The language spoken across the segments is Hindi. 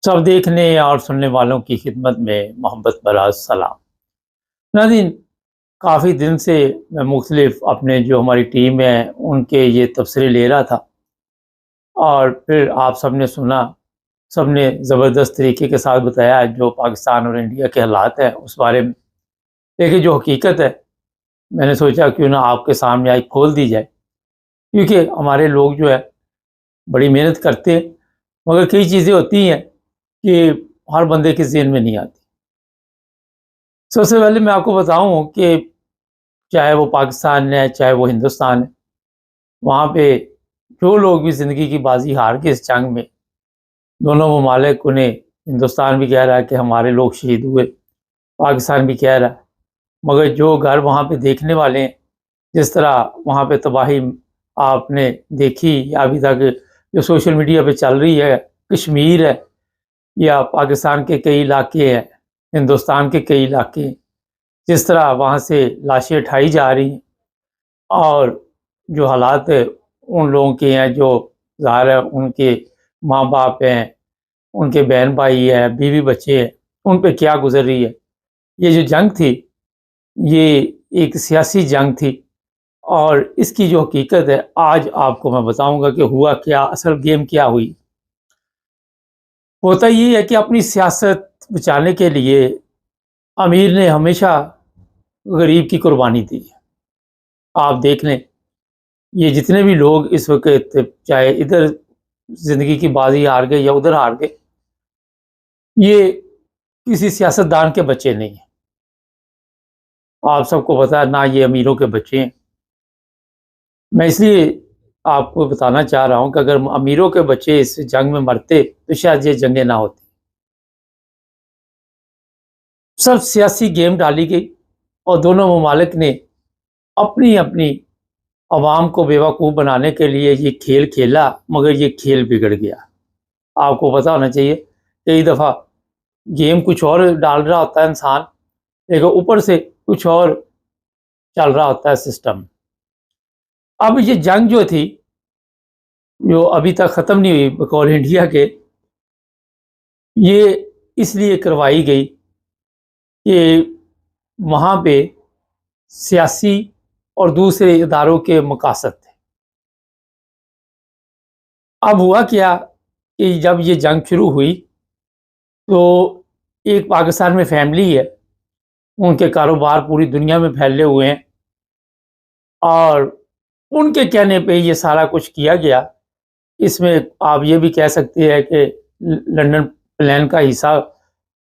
सब देखने और सुनने वालों की खिदमत में मोहब्बत भरा सलाम। नाज़रीन, काफ़ी दिन से मैं मुख्तलिफ अपने जो हमारी टीम है उनके ये तबसरे ले रहा था और फिर आप सब ने सुना। सब ने ज़बरदस्त तरीके के साथ बताया जो पाकिस्तान और इंडिया के हालात हैं उस बारे में। देखिए, जो हकीकत है, मैंने सोचा क्यों ना आपके सामने आज खोल दी जाए, क्योंकि हमारे लोग जो है बड़ी मेहनत करते हैं, मगर कई चीज़ें होती हैं कि हर बंदे के ज़हन में नहीं आती। सबसे पहले मैं आपको बताऊँ कि चाहे वो पाकिस्तान है, चाहे वो हिंदुस्तान है, वहाँ पे जो लोग भी ज़िंदगी की बाज़ी हार के इस जंग में, दोनों ममालिक उन्हें, हिंदुस्तान भी कह रहा है कि हमारे लोग शहीद हुए, पाकिस्तान भी कह रहा है, मगर जो घर वहाँ पे देखने वाले हैं, जिस तरह वहाँ पे तबाही आपने देखी या अभी तक जो सोशल मीडिया पे चल रही है, कश्मीर है या पाकिस्तान के कई इलाके हैं, हिंदुस्तान के कई इलाके हैं, जिस तरह वहाँ से लाशें उठाई जा रही हैं और जो हालात उन लोगों के हैं जो ज़ाहिर है उनके माँ-बाप हैं, उनके बहन-भाई हैं, बीवी-बच्चे हैं, उन पे क्या गुज़र रही है। ये जो जंग थी, ये एक सियासी जंग थी और इसकी जो हकीकत है आज आपको मैं बताऊँगा कि हुआ क्या, असल गेम क्या हुई। होता ये है कि अपनी सियासत बचाने के लिए अमीर ने हमेशा गरीब की कुर्बानी दी है। आप देख लें, ये जितने भी लोग इस वक़्त चाहे इधर ज़िंदगी की बाज़ी हार गए या उधर हार गए, ये किसी सियासतदान के बच्चे नहीं हैं। आप सबको पता है ना, ये अमीरों के बच्चे हैं। मैं इसलिए आपको बताना चाह रहा हूँ कि अगर अमीरों के बच्चे इस जंग में मरते तो शायद ये जंगें ना होती। सब सियासी गेम डाली गई और दोनों ममालिक ने अपनी-अपनी अवाम को बेवकूफ़ बनाने के लिए ये खेल खेला, मगर ये खेल बिगड़ गया। आपको पता होना चाहिए, कई दफ़ा गेम कुछ और डाल रहा होता है इंसान, लेकिन ऊपर से कुछ और चल रहा होता है सिस्टम। अब ये जंग जो थी, जो अभी तक ख़त्म नहीं हुई बकौल इंडिया के, ये इसलिए करवाई गई कि वहाँ पे सियासी और दूसरे इदारों के मकासद थे। अब हुआ क्या कि जब ये जंग शुरू हुई, तो एक पाकिस्तान में फैमिली है, उनके कारोबार पूरी दुनिया में फैले हुए हैं और उनके कहने पे ये सारा कुछ किया गया। इसमें आप ये भी कह सकते हैं कि लंदन प्लान का हिस्सा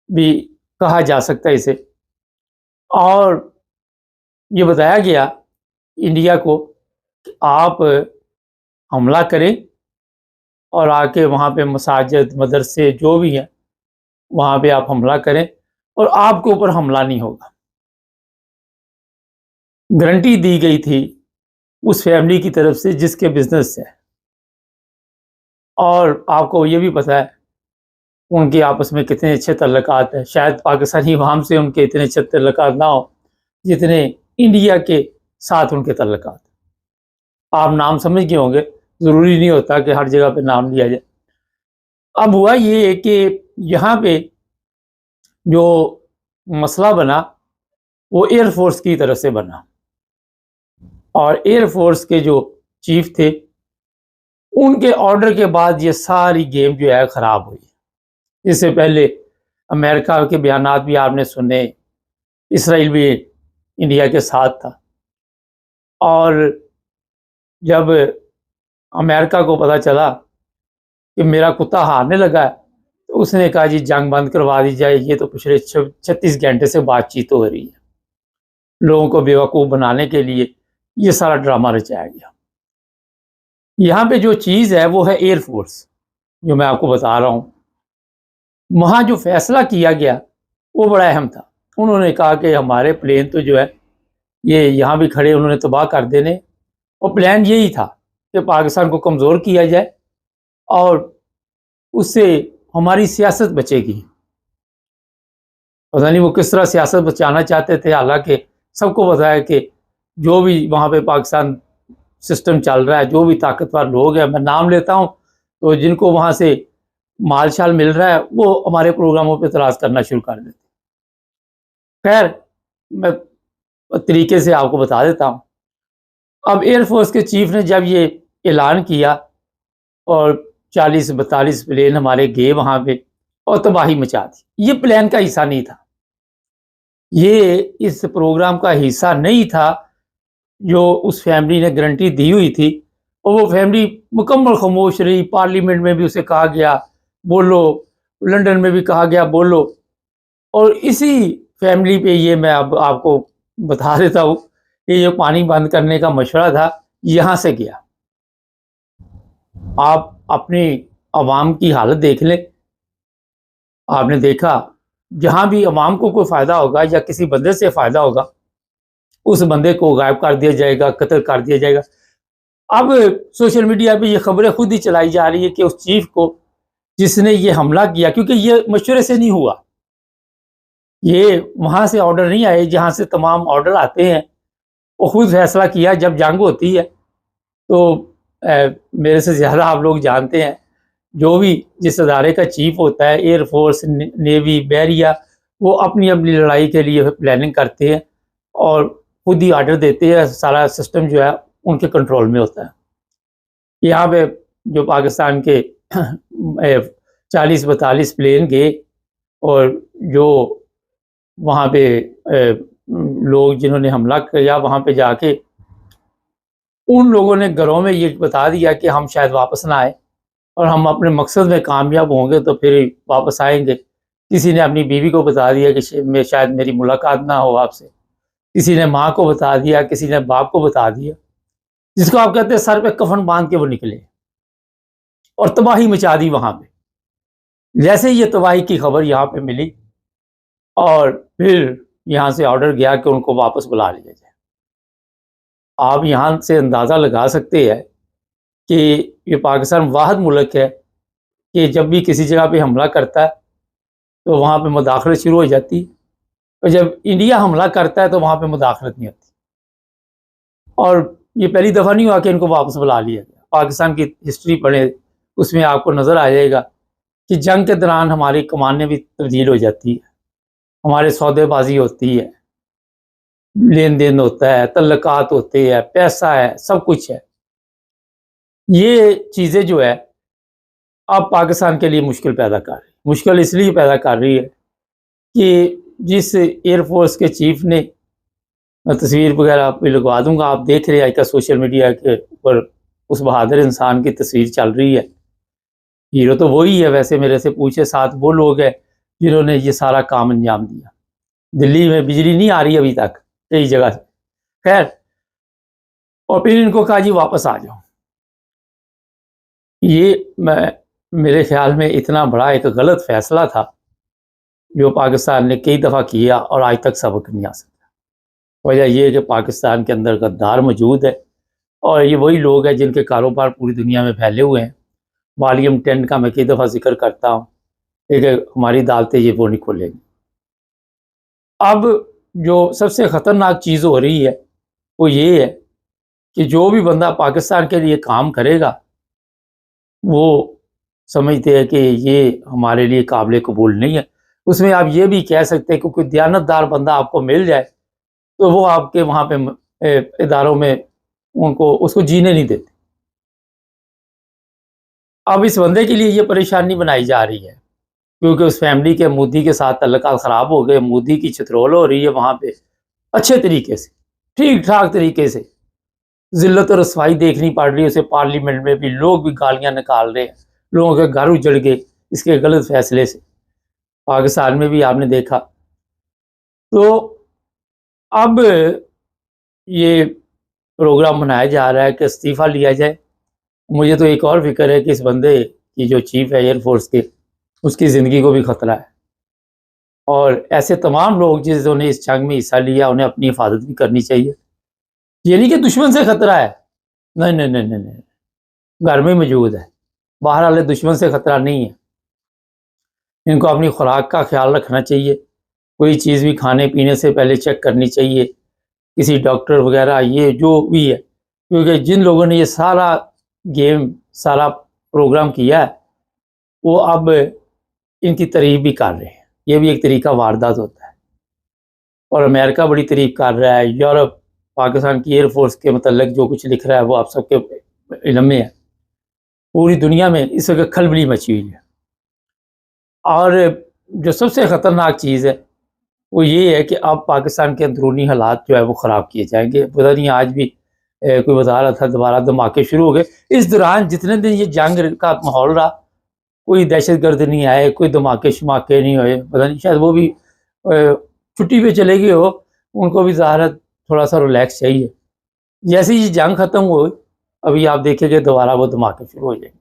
भी कहा जा सकता है इसे। और ये बताया गया इंडिया को कि आप हमला करें और आके वहाँ पे मसाजिद, मदरसे जो भी हैं, वहाँ पे आप हमला करें और आपके ऊपर हमला नहीं होगा। गारंटी दी गई थी उस फैमिली की तरफ से जिसके बिज़नेस है। और आपको ये भी पता है उनके आपस में कितने अच्छे तल्लुकात हैं। शायद पाकिस्तानी अवाम से उनके इतने अच्छे तल्लुकात ना हो जितने इंडिया के साथ उनके तल्लुकात। आप नाम समझ गए होंगे, ज़रूरी नहीं होता कि हर जगह पे नाम लिया जाए। अब हुआ ये है कि यहाँ पे जो मसला बना, वो एयर फ़ोर्स की तरफ से बना और एयर फ़ोर्स के जो चीफ़ थे, उनके ऑर्डर के बाद ये सारी गेम जो है ख़राब हुई। इससे पहले अमेरिका के बयानात भी आपने सुने, इसराइल भी इंडिया के साथ था और जब अमेरिका को पता चला कि मेरा कुत्ता हारने लगा है, तो उसने कहा जी जंग बंद करवा दी जाए, ये तो पिछले 36 घंटे से बातचीत हो रही है। लोगों को बेवकूफ़ बनाने के लिए ये सारा ड्रामा रचाया गया। यहाँ पे जो चीज़ है वो है एयर फ़ोर्स, जो मैं आपको बता रहा हूँ। वहाँ जो फ़ैसला किया गया वो बड़ा अहम था। उन्होंने कहा कि हमारे प्लेन तो जो है ये यहाँ भी खड़े उन्होंने तबाह कर देने और प्लान यही था कि पाकिस्तान को कमज़ोर किया जाए और उससे हमारी सियासत बचेगी। पता नहीं वो किस तरह सियासत बचाना चाहते थे, हालाँकि सबको पता है कि जो भी वहाँ पे पाकिस्तान सिस्टम चल रहा है, जो भी ताकतवर लोग हैं, मैं नाम लेता हूँ, तो जिनको वहाँ से माल शाल मिल रहा है वो हमारे प्रोग्रामों पे तराज करना शुरू कर देते। खैर, मैं तरीके से आपको बता देता हूँ। अब एयरफोर्स के चीफ ने जब ये ऐलान किया और 40-42 प्लेन हमारे गए वहाँ पे और तबाही मचा दी। ये प्लान का हिस्सा नहीं था, ये इस प्रोग्राम का हिस्सा नहीं था जो उस फैमिली ने गारंटी दी हुई थी। और वो फैमिली मुकम्मल खामोश रही। पार्लियामेंट में भी उसे कहा गया बोलो, लंदन में भी कहा गया बोलो। और इसी फैमिली पे ये मैं अब आपको बता देता हूँ कि ये पानी बंद करने का मशवरा था, यहाँ से गया। आप अपनी अवाम की हालत देख लें। आपने देखा जहाँ भी अवाम को कोई फ़ायदा होगा या किसी बंदे से फ़ायदा होगा, उस बंदे को गायब कर दिया जाएगा, कत्ल कर दिया जाएगा। अब सोशल मीडिया पे ये खबरें खुद ही चलाई जा रही है कि उस चीफ को जिसने ये हमला किया, क्योंकि ये मशवरे से नहीं हुआ, ये वहाँ से ऑर्डर नहीं आए जहाँ से तमाम ऑर्डर आते हैं, वो खुद फैसला किया। जब जंग होती है तो मेरे से ज़्यादा आप लोग जानते हैं, जो भी जिस अदारे का चीफ होता है, एयरफोर्स, नेवी, बहरिया, वो अपनी अपनी लड़ाई के लिए प्लानिंग करते हैं और खुद ही ऑर्डर देते हैं। सारा सिस्टम जो है उनके कंट्रोल में होता है। यहाँ पे जो पाकिस्तान के 40-42 प्लेन गए और जो वहाँ पे लोग जिन्होंने हमला किया, वहाँ पे जाके उन लोगों ने घरों में ये बता दिया कि हम शायद वापस ना आए और हम अपने मकसद में कामयाब होंगे तो फिर वापस आएंगे। किसी ने अपनी बीवी को बता दिया कि शायद मेरी मुलाकात ना हो आपसे। किसी ने माँ को बता दिया, किसी ने बाप को बता दिया। जिसको आप कहते हैं सर पे कफन बांध के वो निकले और तबाही मचा दी वहाँ पे। जैसे ये तबाही की खबर यहाँ पे मिली और फिर यहाँ से ऑर्डर गया कि उनको वापस बुला लिया जाए। आप यहाँ से अंदाज़ा लगा सकते हैं कि ये पाकिस्तान वाहिद मुल्क है कि जब भी किसी जगह पे हमला करता है तो वहाँ पे मुदाखलत शुरू हो जाती है, और जब इंडिया हमला करता है तो वहाँ पे मुदाखलत नहीं होती। और ये पहली दफ़ा नहीं हुआ कि इनको वापस बुला लिया गया। पाकिस्तान की हिस्ट्री पढ़े, उसमें आपको नज़र आ जाएगा कि जंग के दौरान हमारी कमानें भी तब्दील हो जाती है, हमारे सौदेबाजी होती है, लेन देन होता है, तल्लकात होते हैं, पैसा है, सब कुछ है। ये चीज़ें जो है अब पाकिस्तान के लिए मुश्किल पैदा कर रही है। मुश्किल इसलिए पैदा कर रही है कि जिस एयरफोर्स के चीफ ने, मैं तस्वीर वगैरह भी लगवा दूंगा, आप देख रहे हैं आजकल सोशल मीडिया के ऊपर उस बहादुर इंसान की तस्वीर चल रही है। हीरो तो वही है, वैसे मेरे से पूछे साथ वो लोग हैं जिन्होंने ये सारा काम अंजाम दिया। दिल्ली में बिजली नहीं आ रही अभी तक कई जगह से। खैर, और फिर इनको कहा जी वापस आ जाओ। ये मेरे ख्याल में इतना बड़ा एक गलत फैसला था जो पाकिस्तान ने कई दफ़ा किया और आज तक सबक नहीं आ सका। वजह यह है कि पाकिस्तान के अंदर गद्दार मौजूद है और ये वही लोग हैं जिनके कारोबार पूरी दुनिया में फैले हुए हैं। वॉल्यूम 10 का मैं कई दफ़ा जिक्र करता हूँ कि हमारी अदालतें ये वो नहीं खोलेंगी। अब जो सबसे ख़तरनाक चीज़ हो रही है वो ये है कि जो भी बंदा पाकिस्तान के लिए काम करेगा वो समझते हैं कि ये हमारे लिए काबिल कबूल नहीं है। उसमें आप ये भी कह सकते हैं कि कोई दयानतदार बंदा आपको मिल जाए तो वो आपके वहाँ पे इदारों में उनको उसको जीने नहीं देते। अब इस बंदे के लिए ये परेशानी बनाई जा रही है क्योंकि उस फैमिली के मोदी के साथ तल्लुकात ख़राब हो गए। मोदी की चित्रोल हो रही है वहाँ पे अच्छे तरीके से, ठीक ठाक तरीके से। ज़िल्लत और रसवाई देखनी पड़ रही है उसे। पार्लियामेंट में भी लोग भी गालियाँ निकाल रहे हैं, लोगों के घर उजड़ गए इसके गलत फैसले से। पाकिस्तान में भी आपने देखा। तो अब ये प्रोग्राम बनाया जा रहा है कि इस्तीफ़ा लिया जाए। मुझे तो एक और फ़िक्र है कि इस बंदे की जो चीफ है एयरफोर्स के, उसकी ज़िंदगी को भी ख़तरा है। और ऐसे तमाम लोग जिन्होंने इस जंग में हिस्सा लिया उन्हें अपनी हिफाजत भी करनी चाहिए। ये नहीं कि दुश्मन से ख़तरा है, नहीं नहीं नहीं नहीं नहीं, घर में मौजूद है। बाहर वाले दुश्मन से ख़तरा नहीं है। इनको अपनी खुराक का ख्याल रखना चाहिए। कोई चीज़ भी खाने पीने से पहले चेक करनी चाहिए, किसी डॉक्टर वगैरह ये जो भी है। क्योंकि जिन लोगों ने ये सारा गेम, सारा प्रोग्राम किया है वो अब इनकी तारीफ भी कर रहे हैं। ये भी एक तरीका वारदात होता है। और अमेरिका बड़ी तारीफ कर रहा है, यूरोप पाकिस्तान की एयरफोर्स के मतलब जो कुछ लिख रहा है वो आप सबके इल्म में है। पूरी दुनिया में इस वक्त खलबली मची हुई है। और जो सबसे ख़तरनाक चीज़ है वो ये है कि अब पाकिस्तान के अंदरूनी हालात जो है वो ख़राब किए जाएंगे। पता नहीं आज भी कोई बता रहा था दोबारा धमाके शुरू हो गए। इस दौरान जितने दिन ये जंग का माहौल रहा, कोई दहशत गर्द नहीं आए, कोई धमाके शमाके नहीं हुए। पता नहीं शायद वो भी छुट्टी पे चले गए हो, उनको भी ज़ाहिर थोड़ा सा रिलैक्स चाहिए। जैसे ही जंग ख़त्म हो, अभी आप देखेंगे दोबारा वो धमाके शुरू हो जाएंगे।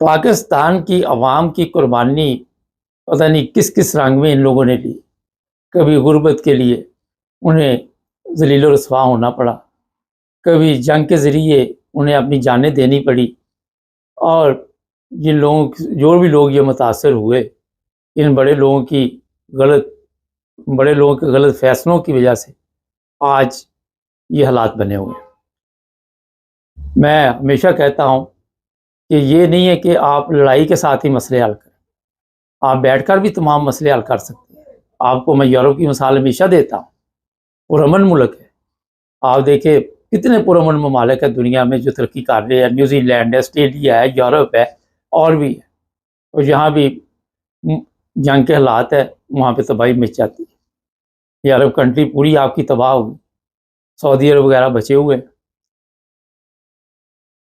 पाकिस्तान की अवाम की कुर्बानी पता नहीं किस किस रंग में इन लोगों ने ली। कभी गुर्बत के लिए उन्हें ज़लील रसवा होना पड़ा, कभी जंग के ज़रिए उन्हें अपनी जानें देनी पड़ी। और जिन लोगों जो भी लोग ये मुतासर हुए, इन बड़े लोगों के गलत फैसलों की वजह से आज ये हालात बने हुए हैं। मैं हमेशा कहता हूँ कि ये नहीं है कि आप लड़ाई के साथ ही मसले हल करें, आप बैठकर भी तमाम मसले हल कर सकते हैं। आपको मैं यूरोप की मिसाल हमेशा देता हूँ, पुरअमन मुल्क है। आप देखिए कितने पुरअमन ममालिक है दुनिया में जो तरक्की कर रहे हैं। न्यूजीलैंड है, ऑस्ट्रेलिया है, यूरोप है और भी है। और जहाँ भी जंग के हालात है वहाँ पे तबाही मच जाती है। ये अरब कंट्री पूरी आपकी तबाह होगी, सऊदी अरब वगैरह बचे हुए हैं।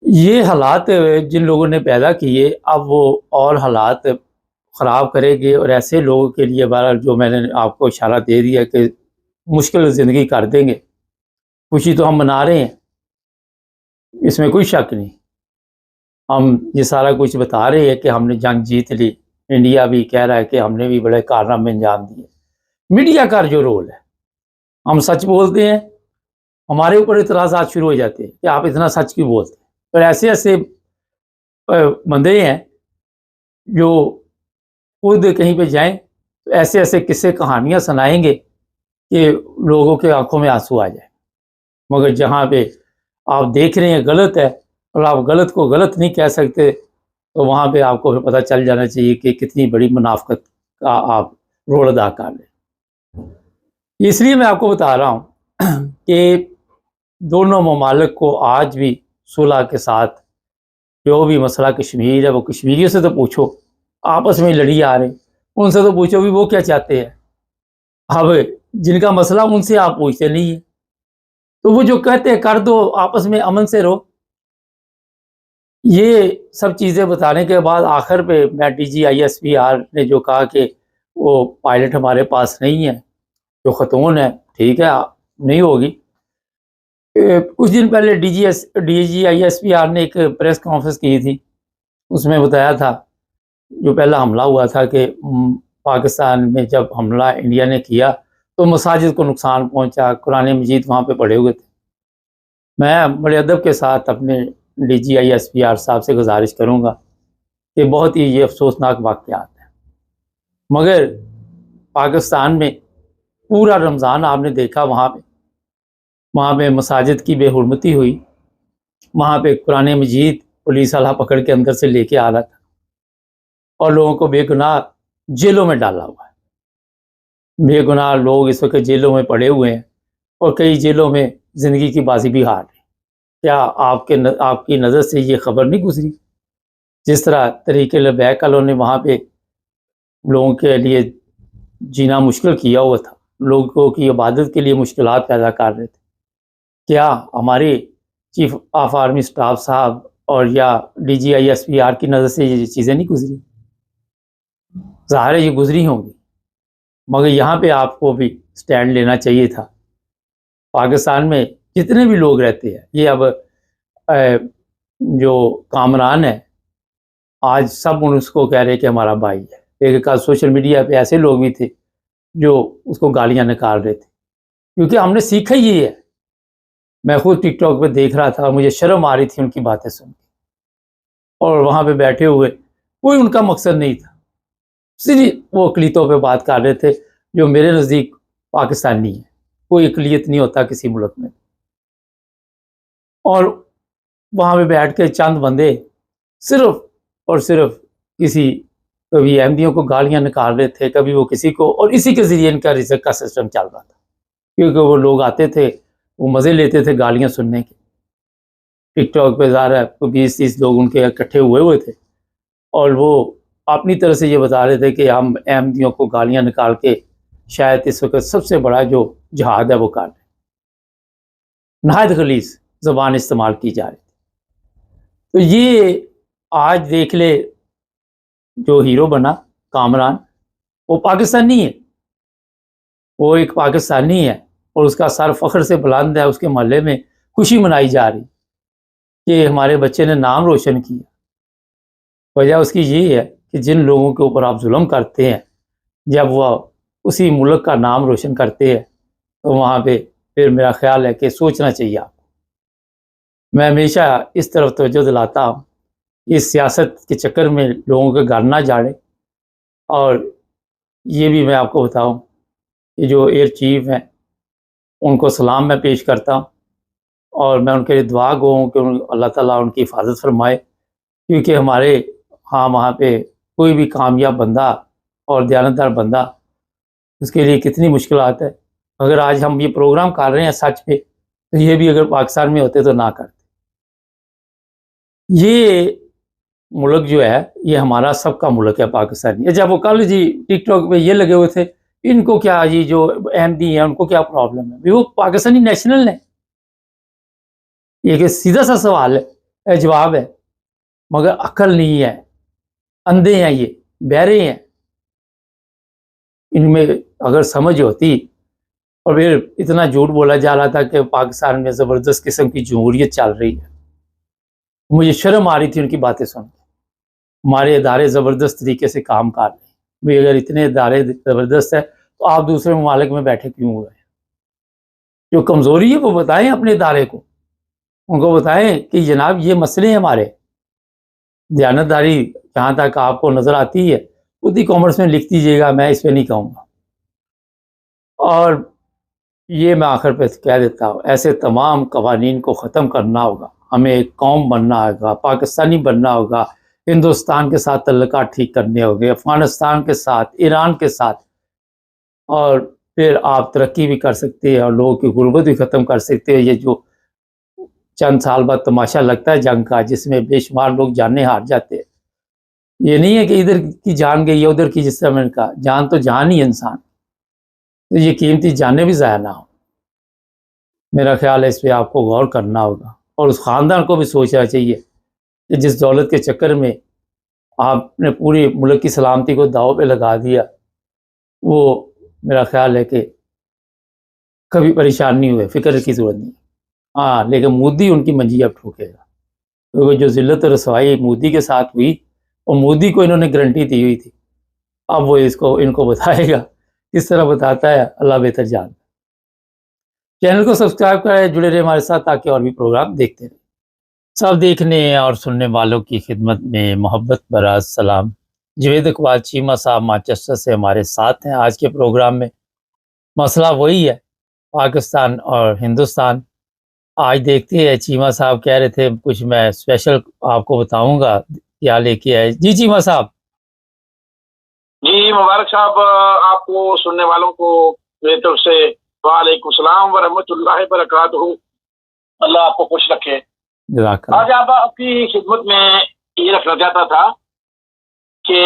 ये हालात जिन लोगों ने पैदा किए, अब वो और हालात ख़राब करेंगे। और ऐसे लोगों के लिए बहरहाल जो मैंने आपको इशारा दे दिया कि मुश्किल ज़िंदगी कर देंगे। खुशी तो हम मना रहे हैं, इसमें कोई शक नहीं। हम ये सारा कुछ बता रहे हैं कि हमने जंग जीत ली। इंडिया भी कह रहा है कि हमने भी बड़े कारनामे अंजाम दिए। मीडिया का जो रोल है, हम सच बोलते हैं, हमारे ऊपर इतराज़ात शुरू हो जाते हैं कि आप इतना सच क्यों बोलते हैं। पर ऐसे ऐसे बंदे हैं जो खुद कहीं पे जाएं तो ऐसे ऐसे किस्से कहानियां सुनाएंगे कि लोगों के आंखों में आंसू आ जाए। मगर जहाँ पे आप देख रहे हैं गलत है और आप गलत को गलत नहीं कह सकते, तो वहाँ पे आपको फिर पता चल जाना चाहिए कि कितनी बड़ी मुनाफकत का आप रोल अदा कर रहे हैं। इसलिए मैं आपको बता रहा हूँ कि दोनों ममालिक को आज भी सुलह के साथ, जो भी मसला कश्मीर है वो कश्मीरियों से तो पूछो, आपस में लड़ी आ रहे, उनसे तो पूछो भी वो क्या चाहते हैं। अब जिनका मसला उनसे आप पूछते नहीं है, तो वो जो कहते हैं कर दो, आपस में अमन से रहो। ये सब चीज़ें बताने के बाद आखिर पे मैं DGISPR ने जो कहा कि वो पायलट हमारे पास नहीं है, जो खतून है, ठीक है नहीं होगी। कुछ दिन पहले DGISPR ने एक प्रेस कॉन्फ्रेंस की थी, उसमें बताया था जो पहला हमला हुआ था कि पाकिस्तान में जब हमला इंडिया ने किया तो मसाजिद को नुकसान पहुंचा, कुरान मजीद वहाँ पे पड़े हुए थे। मैं बड़े अदब के साथ अपने DGISPR साहब से गुजारिश करूँगा कि बहुत ही ये अफसोसनाक वाक़यात है। मगर पाकिस्तान में पूरा रमज़ान आपने देखा, वहाँ पे मसाजिद की बेहुरमती हुई, वहाँ पे कुरान मजीद पुलिस वाला पकड़ के अंदर से लेके आ रहा था और लोगों को बेगुनाह जेलों में डाला हुआ है। बेगुनाह लोग इस वक्त जेलों में पड़े हुए हैं और कई जेलों में ज़िंदगी की बाजी भी हार रहे। क्या आपकी नज़र से ये खबर नहीं गुजरी? जिस तरह तरीके लबैक वालों ने वहाँ पे लोगों के लिए जीना मुश्किल किया हुआ था, लोगों की इबादत के लिए मुश्किलात पैदा कर रहे थे। क्या हमारे चीफ ऑफ आर्मी स्टाफ साहब और या DGISPR की नज़र से ये चीज़ें नहीं गुजरी? ज़ाहिर है ये गुजरी होंगी, मगर यहाँ पे आपको भी स्टैंड लेना चाहिए था। पाकिस्तान में जितने भी लोग रहते हैं, ये अब जो कामरान है आज सब उसको कह रहे हैं कि हमारा भाई है। एक सोशल मीडिया पे ऐसे लोग भी थे जो उसको गालियां निकाल रहे थे, क्योंकि हमने सीखा ही ये है। मैं खुद टिकटॉक पे देख रहा था, मुझे शर्म आ रही थी उनकी बातें सुन के, और वहाँ पे बैठे हुए कोई उनका मकसद नहीं था, सिर्फ वो अकलीतों पे बात कर रहे थे जो मेरे नज़दीक पाकिस्तानी है। कोई अकलियत नहीं होता किसी मुल्क में। और वहाँ पे बैठ के चंद बंदे सिर्फ और सिर्फ किसी कभी अहमदियों को गालियां निकाल रहे थे, कभी वो किसी को, और इसी के ज़रिए इनका रिज़्क का सिस्टम चल रहा था, क्योंकि वो लोग आते थे, वो मज़े लेते थे गालियां सुनने के। टिकटॉक पे ज़ाहिर है 20-30 लोग उनके इकट्ठे हुए थे और वो अपनी तरह से ये बता रहे थे कि हम अहमदियों को गालियां निकाल के शायद इस वक्त सबसे बड़ा जो जिहाद है वो कर रहे हैं। नहायत गलीज़ ज़बान इस्तेमाल की जा रही थी। तो ये आज देख ले, जो हीरो बना कामरान, वो पाकिस्तानी है, वो एक पाकिस्तानी है और उसका सर फ़ख्र से बुलंद है। उसके मोहल्ले में खुशी मनाई जा रही कि हमारे बच्चे ने नाम रोशन किया। वजह उसकी ये है कि जिन लोगों के ऊपर आप जुल्म करते हैं, जब वह उसी मुल्क का नाम रोशन करते हैं तो वहाँ पे फिर मेरा ख्याल है कि सोचना चाहिए आपको। मैं हमेशा इस तरफ तवज्जो दिलाता हूँ, इस सियासत के चक्कर में लोगों के घर ना जाड़े। और ये भी मैं आपको बताऊँ कि जो एयर चीफ हैं उनको सलाम मैं पेश करता हूँ और मैं उनके लिए दुआ गो हूँ कि अल्लाह ताला उनकी हिफाजत फरमाए, क्योंकि हमारे वहाँ पे कोई भी कामयाब बंदा और दयानतदार बंदा, उसके लिए कितनी मुश्किलात है। अगर आज हम ये प्रोग्राम कर रहे हैं सच पे, तो ये भी अगर पाकिस्तान में होते तो ना करते। ये मुल्क जो है ये हमारा सबका मुल्क है पाकिस्तानी। जब वो कल जी टिकटॉक पे ये लगे हुए थे, इनको क्या, ये जो अहमदी हैं उनको क्या प्रॉब्लम है, वो पाकिस्तानी नेशनल है। ये सीधा सा सवाल है, जवाब है, मगर अक्ल नहीं है, अंधे हैं, ये बहरे हैं। इनमें अगर समझ होती, और फिर इतना झूठ बोला जा रहा था कि पाकिस्तान में ज़बरदस्त किस्म की जमहूरियत चल रही है। मुझे शर्म आ रही थी उनकी बातें सुन के। हमारे इदारे ज़बरदस्त तरीके से काम कर रहे हैं। भाई अगर इतने इदारे ज़बरदस्त है तो आप दूसरे ममालिक में बैठे क्यों हुए हैं? जो कमज़ोरी है वो बताएं अपने इदारे को, उनको बताएं कि जनाब ये मसले हैं हमारे। दयानतदारी जहाँ तक आपको नज़र आती है खुद ही कॉमर्स में लिख दीजिएगा, मैं इस पर नहीं कहूँगा। और ये मैं आखिर पे कह देता हूँ, ऐसे तमाम कवानीन को ख़त्म करना होगा। हमें एक कौम बनना होगा, पाकिस्तानी बनना होगा, हिंदुस्तान के साथ तल्लुकात ठीक करने होंगे, अफ़गानिस्तान के साथ, ईरान के साथ, और फिर आप तरक्की भी कर सकते हैं और लोगों की गुर्बत भी ख़त्म कर सकते हैं। ये जो चंद साल बाद तमाशा लगता है जंग का, जिसमें बेशुमार लोग जानें हार जाते हैं, ये नहीं है कि इधर की जान गई है उधर की, जिस तरह मैंने कहा, जान तो जान ही इंसान, तो ये कीमती जानें भी ज़ाया ना हो। मेरा ख्याल है इस पर आपको गौर करना होगा और उस ख़ानदान को भी सोचना चाहिए कि जिस दौलत के चक्कर में आपने पूरी मुल्क की सलामती को दाव पे लगा दिया, वो मेरा ख्याल है कि कभी परेशान नहीं हुए, फ़िक्र की ज़रूरत नहीं। हाँ, लेकिन मोदी उनकी मंजी अब ठोकेगा, क्योंकि जो ज़िल्लत और रसवाई मोदी के साथ हुई, और मोदी को इन्होंने गारंटी दी हुई थी, अब वो इनको बताएगा। किस तरह बताता है अल्लाह बेहतर जानता है। चैनल को सब्सक्राइब करें, जुड़े रहे हमारे साथ, ताकि और भी प्रोग्राम देखते रहें। सब देखने और सुनने वालों की खिदमत में मोहब्बत भरा सलाम। जवेद इकबाल चीमा साहब मैनचेस्टर से हमारे साथ हैं। आज के प्रोग्राम में मसला वही है, पाकिस्तान और हिंदुस्तान। आज देखते हैं, चीमा साहब कह रहे थे कुछ मैं स्पेशल आपको बताऊंगा क्या लेके आए। जी चीमा साहब। जी मुबारक साहब, आपको सुनने वालों को मेरी तरफ से वालेकुम सलाम व रहमतुल्लाहि व बरकातहू। अल्लाह आपको खुश रखे। आज आप आपकी खिदमत में ये रखना चाहता था कि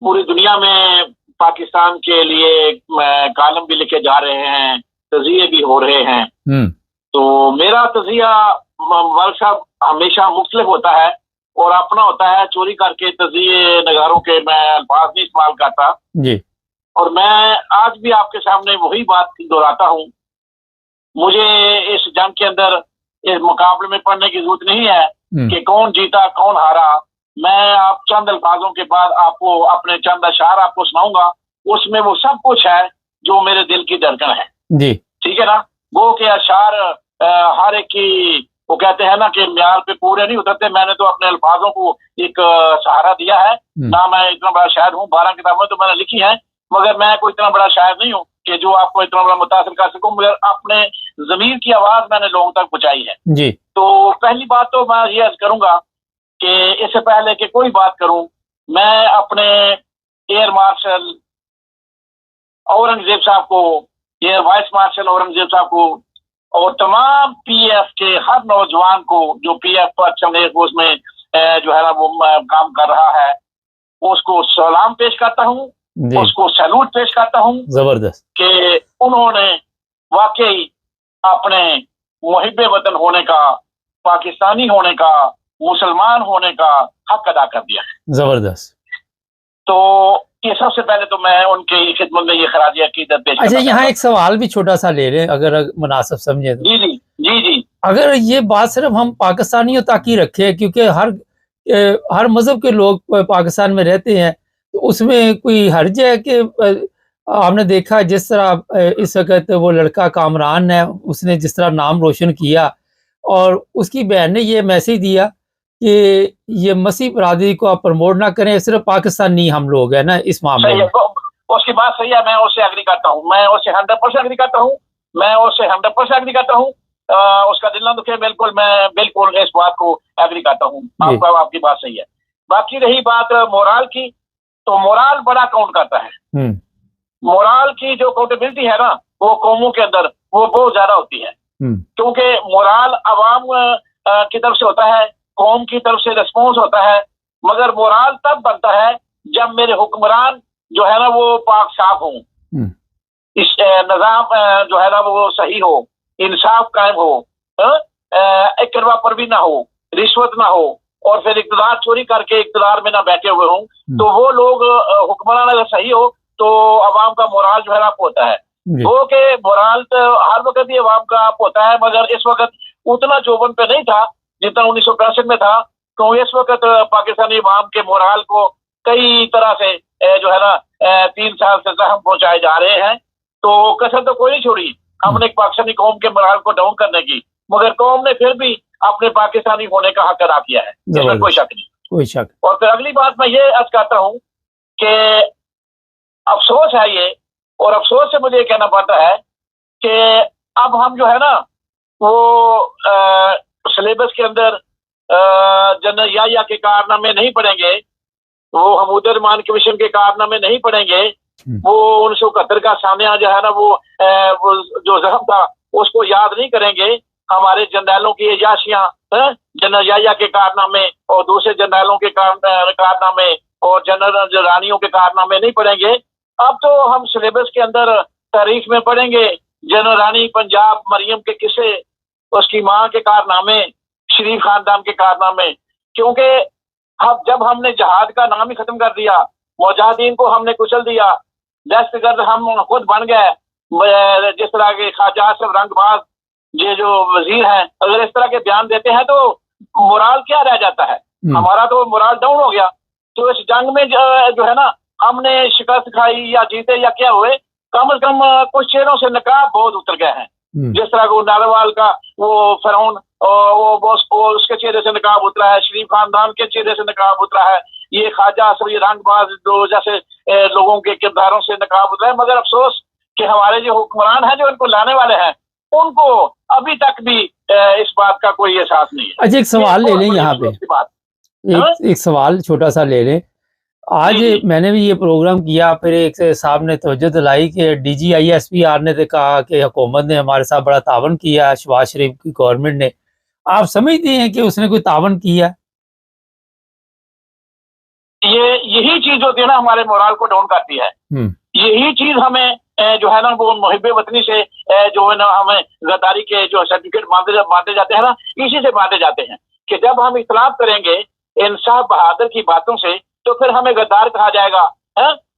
पूरी दुनिया में पाकिस्तान के लिए कालम भी लिखे जा रहे हैं, तज़िये भी हो रहे हैं। तो मेरा तज़िया मुबारक साहब हमेशा मुख्तलिफ होता है और अपना होता है। चोरी करके तज़िये नगारों के मैं अल्फाज नहीं इस्तेमाल करता जी। और मैं आज भी आपके सामने वही बात दोहराता हूँ। मुझे इस जंग के अंदर इस मुकाबले में पढ़ने की जरूरत नहीं है कि कौन जीता कौन हारा। मैं आप चंद अल्फाजों के बाद आपको अपने चंद अशार आपको सुनाऊंगा, उसमें वो सब कुछ है जो मेरे दिल की धड़कन है। जी ठीक है ना। वो के अशार हर एक की, वो कहते हैं ना कि म्यार पे पूरे नहीं उतरते। मैंने तो अपने अल्फाजों को एक सहारा दिया है ना। मैं इतना बड़ा शायर हूँ, 12 किताबें तो मैंने लिखी हैं, मगर मैं कोई इतना बड़ा शायर नहीं हूँ कि जो आपको इतना बड़ा मुतासिर कर सकूं। मगर अपने जमीर की आवाज मैंने लोगों तक पहुंचाई है। जी। तो पहली बात तो मैं ये अर्ज करूंगा कि इससे पहले कि कोई बात करूं, मैं अपने एयर मार्शल औरंगजेब साहब को, एयर वाइस मार्शल औरंगजेब साहब को और तमाम पीएफ के हर नौजवान को जो पीएफ पर चंदेर फोर्स में जो है ना वो काम कर रहा है, उसको सलाम पेश करता हूँ, उसको सैल्यूट पेश करता हूँ। जबरदस्त कि उन्होंने वाकई अपने मुहिब्बे वतन होने का, पाकिस्तानी होने का, मुसलमान होने का हक अदा कर दिया है। जबरदस्त। तो ये सबसे पहले तो मैं उनकी खिदमत में ये खराज अकीदत पेश करता हूं। अच्छा, यहाँ एक सवाल भी छोटा सा ले लें अगर मुनासिब समझे तो। जी जी जी जी। अगर ये बात सिर्फ हम पाकिस्तानियों तक ही रखें, क्योंकि हर मजहब के लोग पाकिस्तान में रहते हैं, तो उसमें कोई हर्ज है कि हमने देखा जिस तरह इस वक्त वो लड़का कामरान है, उसने जिस तरह नाम रोशन किया और उसकी बहन ने ये मैसेज दिया कि ये मसीह बरादरी को आप प्रमोट ना करें, सिर्फ पाकिस्तानी हम लोग हैं ना इस मामले में। उसकी बात सही है, मैं उससे एग्री करता हूँ, मैं उससे 100% एग्री करता हूँ, मैं उससे 100% एग्री करता हूँ। उसका दिल ना दुखे, बिल्कुल मैं बिल्कुल इस बात को एग्री करता हूँ। आपकी बात सही है। बाकी रही बात मोराल की, तो मोराल बड़ा काउंट करता है। मोराल की जो अकाउंटेबिलिटी है ना, वो कौमों के अंदर वो बहुत ज्यादा होती है, क्योंकि मोराल अवाम की तरफ से होता है, कौम की तरफ से रिस्पॉन्स होता है। मगर मोराल तब बनता है जब मेरे हुक्मरान जो है ना वो पाक साफ हो, इस निजाम जो है ना वो सही हो, इंसाफ कायम हो, एक करवा पर भी ना हो, रिश्वत ना हो, और फिर इक़्तिदार चोरी करके इक़्तिदार में ना बैठे हुए हों। तो वो लोग हुक्मरान अगर सही हो तो अवाम का मोराल जो है ना होता है। वो के मोराल तो हर वक्त ही अवाम का होता है, मगर इस वक्त उतना जोबन पे नहीं था जितना 1965 में था। तो इस वक्त पाकिस्तानी अवाम के मोराल को कई तरह से जो है ना 3 साल से जख्म पहुंचाए जा रहे हैं। तो कसर तो कोई नहीं छोड़ी हमने पाकिस्तानी कौम के मोराल को डाउन करने की, मगर कौम ने फिर भी अपने पाकिस्तानी होने का हक अदा किया है, इसमें कोई शक नहीं, कोई शक। और फिर अगली बात मैं ये अर्ज करता हूँ कि अफसोस है ये, और अफसोस से मुझे ये कहना पड़ता है कि अब हम जो है ना वो सिलेबस के अंदर जनरल याहिया के कारनामे नहीं पढ़ेंगे, वो हमूद रहमान कमीशन के कारनामे नहीं पढ़ेंगे, वो 1971 का सामने जो है ना वो जो जख्म था उसको याद नहीं करेंगे, हमारे जर्नैलों की एजाशियां, जनरल याहिया के कारनामे और दूसरे जर्नैलों के कारनामे और जनरल रानियों के कारनामे नहीं पढ़ेंगे। अब तो हम सिलेबस के अंदर तारीख में पढ़ेंगे जनरल रानी पंजाब मरियम के किस्से, उसकी माँ के कारनामे, शरीफ खानदान के कारनामे। क्योंकि अब जब हमने जहाद का नाम ही खत्म कर दिया, मुजाहिदीन को हमने कुचल दिया, दहशतगर्द हम खुद बन गए, जिस तरह के ख्वाजा आसिफ रंगबाज ये जो वजीर हैं अगर इस तरह के बयान देते हैं तो मोराल क्या रह जाता है, हमारा तो मोराल डाउन हो गया। तो इस जंग में जो है ना हमने शिकस्त खाई या जीते या क्या हुए, कम से कम कुछ चेहरों से नकाब बहुत उतर गए हैं। जिस तरह को नारवाल का वो फिरौन वो उसके चेहरे से नकाब उतरा है, शरीफ खानदान के चेहरे से नकाब उतरा है, ये ख्वाजा आसिफ ये रंगबाज जो जैसे लोगों के किरदारों से नकाब उतरा है। मगर अफसोस कि हमारे जो हुक्मरान हैं जो इनको लाने वाले हैं उनको अभी तक भी इस बात का कोई एहसास नहीं है। अच्छा, एक सवाल ले लें यहाँ पे, एक सवाल छोटा सा ले लें। आज मैंने भी ये प्रोग्राम किया, फिर एक साहब ने तवज्जो दिलाई कि DGISPR ने तो कहा कि हुकूमत ने हमारे साथ बड़ा तावन किया, शहबाज शरीफ की गवर्नमेंट ने। आप समझते हैं कि उसने कोई तावन किया? यही चीज जो है ना हमारे मोराल को डाउन करती है, यही चीज हमें जो है ना वो मुहिब्बे वतनी से जो है ना हमें गद्दारी के जो सर्टिफिकेट बांटे जाते हैं ना, इसी से बांटे जाते हैं कि जब हम इख्तिलाफ करेंगे इंसाफ बहादुर की बातों से तो फिर हमें गद्दार कहा जाएगा,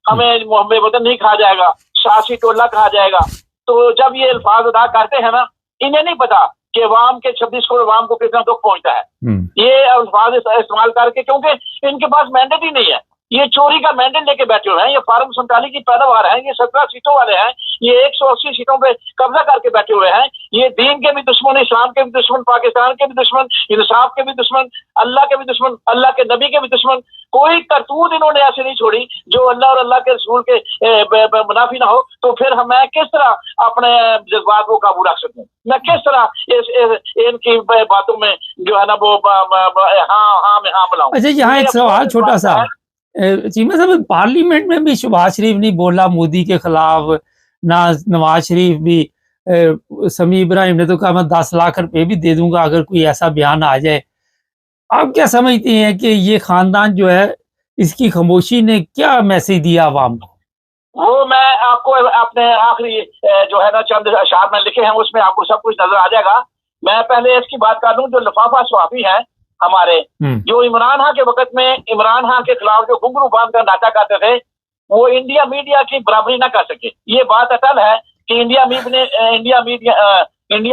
हमें मुहिब्बे वतन नहीं कहा जाएगा, शासी टोला कहा जाएगा। तो जब ये अल्फाज अदा करते हैं ना, इन्हें नहीं पता कि अवाम के 26 करोड़ अवाम को कितना दुख पहुंचता है ये अल्फाज इस्तेमाल करके, क्योंकि इनके पास मैंडेट ही नहीं है, ये चोरी का मैंडेट लेके बैठे हुए हैं, ये फार्म 47 की पैदावार है, ये 17 सीटों वाले हैं, ये 180 सीटों पे कब्जा करके बैठे हुए हैं। ये दीन के भी दुश्मन, इस्लाम के भी दुश्मन, पाकिस्तान के भी दुश्मन, इंसाफ के भी दुश्मन, अल्लाह के भी दुश्मन, अल्लाह के नबी के भी दुश्मन। कोई करतूत इन्होंने ऐसे नहीं छोड़ी जो अल्लाह और अल्लाह के रसूल के मुनाफी ना हो। तो फिर मैं किस तरह अपने जज्बात को काबू रख सकूं? मैं किस तरह इनकी बातों में जो है ना वो हाँ में हाँ मिलाऊं? अच्छा, यहाँ एक सवाल छोटा सा, चीमा साहब, पार्लियामेंट में भी शहबाज शरीफ नहीं बोला मोदी के खिलाफ, ना नवाज शरीफ भी। समी इब्राहिम ने तो कहा मैं 10 लाख रुपए भी दे दूंगा अगर कोई ऐसा बयान आ जाए। आप क्या समझती हैं कि ये खानदान जो है, इसकी खामोशी ने क्या मैसेज दिया आवाम को? वो मैं आपको अपने आखिरी जो है ना चंद अशार में लिखे हैं उसमें आपको सब कुछ नजर आ जाएगा। मैं पहले इसकी बात कर दूं, जो लिफाफा स्वाफी है हमारे, जो इमरान खान के वक्त में इमरान खान के खिलाफ जो घुंघरू बांध कर नाटा करते थे, वो इंडिया मीडिया की बराबरी ना कर सके। ये बात अटल है कि इंडिया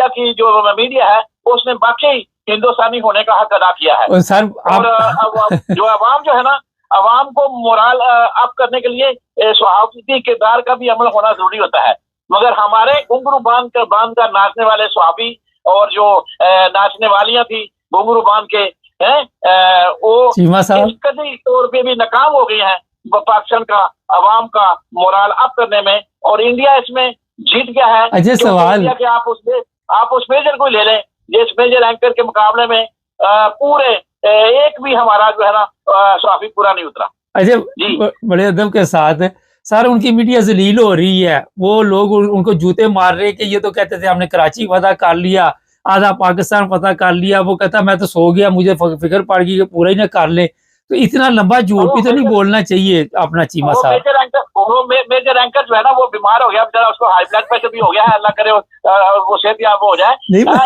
की जो मीडिया है उसने बाकी हिंदुस्तानी होने का हक अदा किया है। सर और जो अवाम जो है ना, अवाम को मोरल अप करने के लिए सहाफती किरदार का भी अमल होना जरूरी होता है। मगर हमारे घुंघरू बांध कर नाचने वाले सहाबी और जो नाचने वालियां थी घुंघरू बांध के वो कई तौर पे भी नाकाम हो गई हैं पाकिस्तान का अवाम का मोरल अप करने में, और इंडिया इसमें जीत गया है। अच्छा सवाल कि आप उस मेजर को ले लें, जिस मेजर एंकर के मुकाबले में पूरे एक भी हमारा जो है ना सहाफी पूरा नहीं उतरा। अच्छा, बड़े अदब के साथ सर, उनकी मीडिया जलील हो रही है, वो लोग उनको जूते मार रहे कि ये तो कहते थे हमने कराची फतह कर लिया, आधा पाकिस्तान फतह कर लिया, वो कहता मैं तो सो गया, मुझे फिक्र पड़ गई कि पूरा ही ना कर ले। तो इतना लंबा झूठ भी तो नहीं बोलना चाहिए अपना चीमा साहब। मेजर एंकर जो है ना वो बीमार हो गया बेचारा, उसको हाई ब्लड प्रेशर भी हो गया है, अल्लाह करे वो सेहतयाब हो जाए।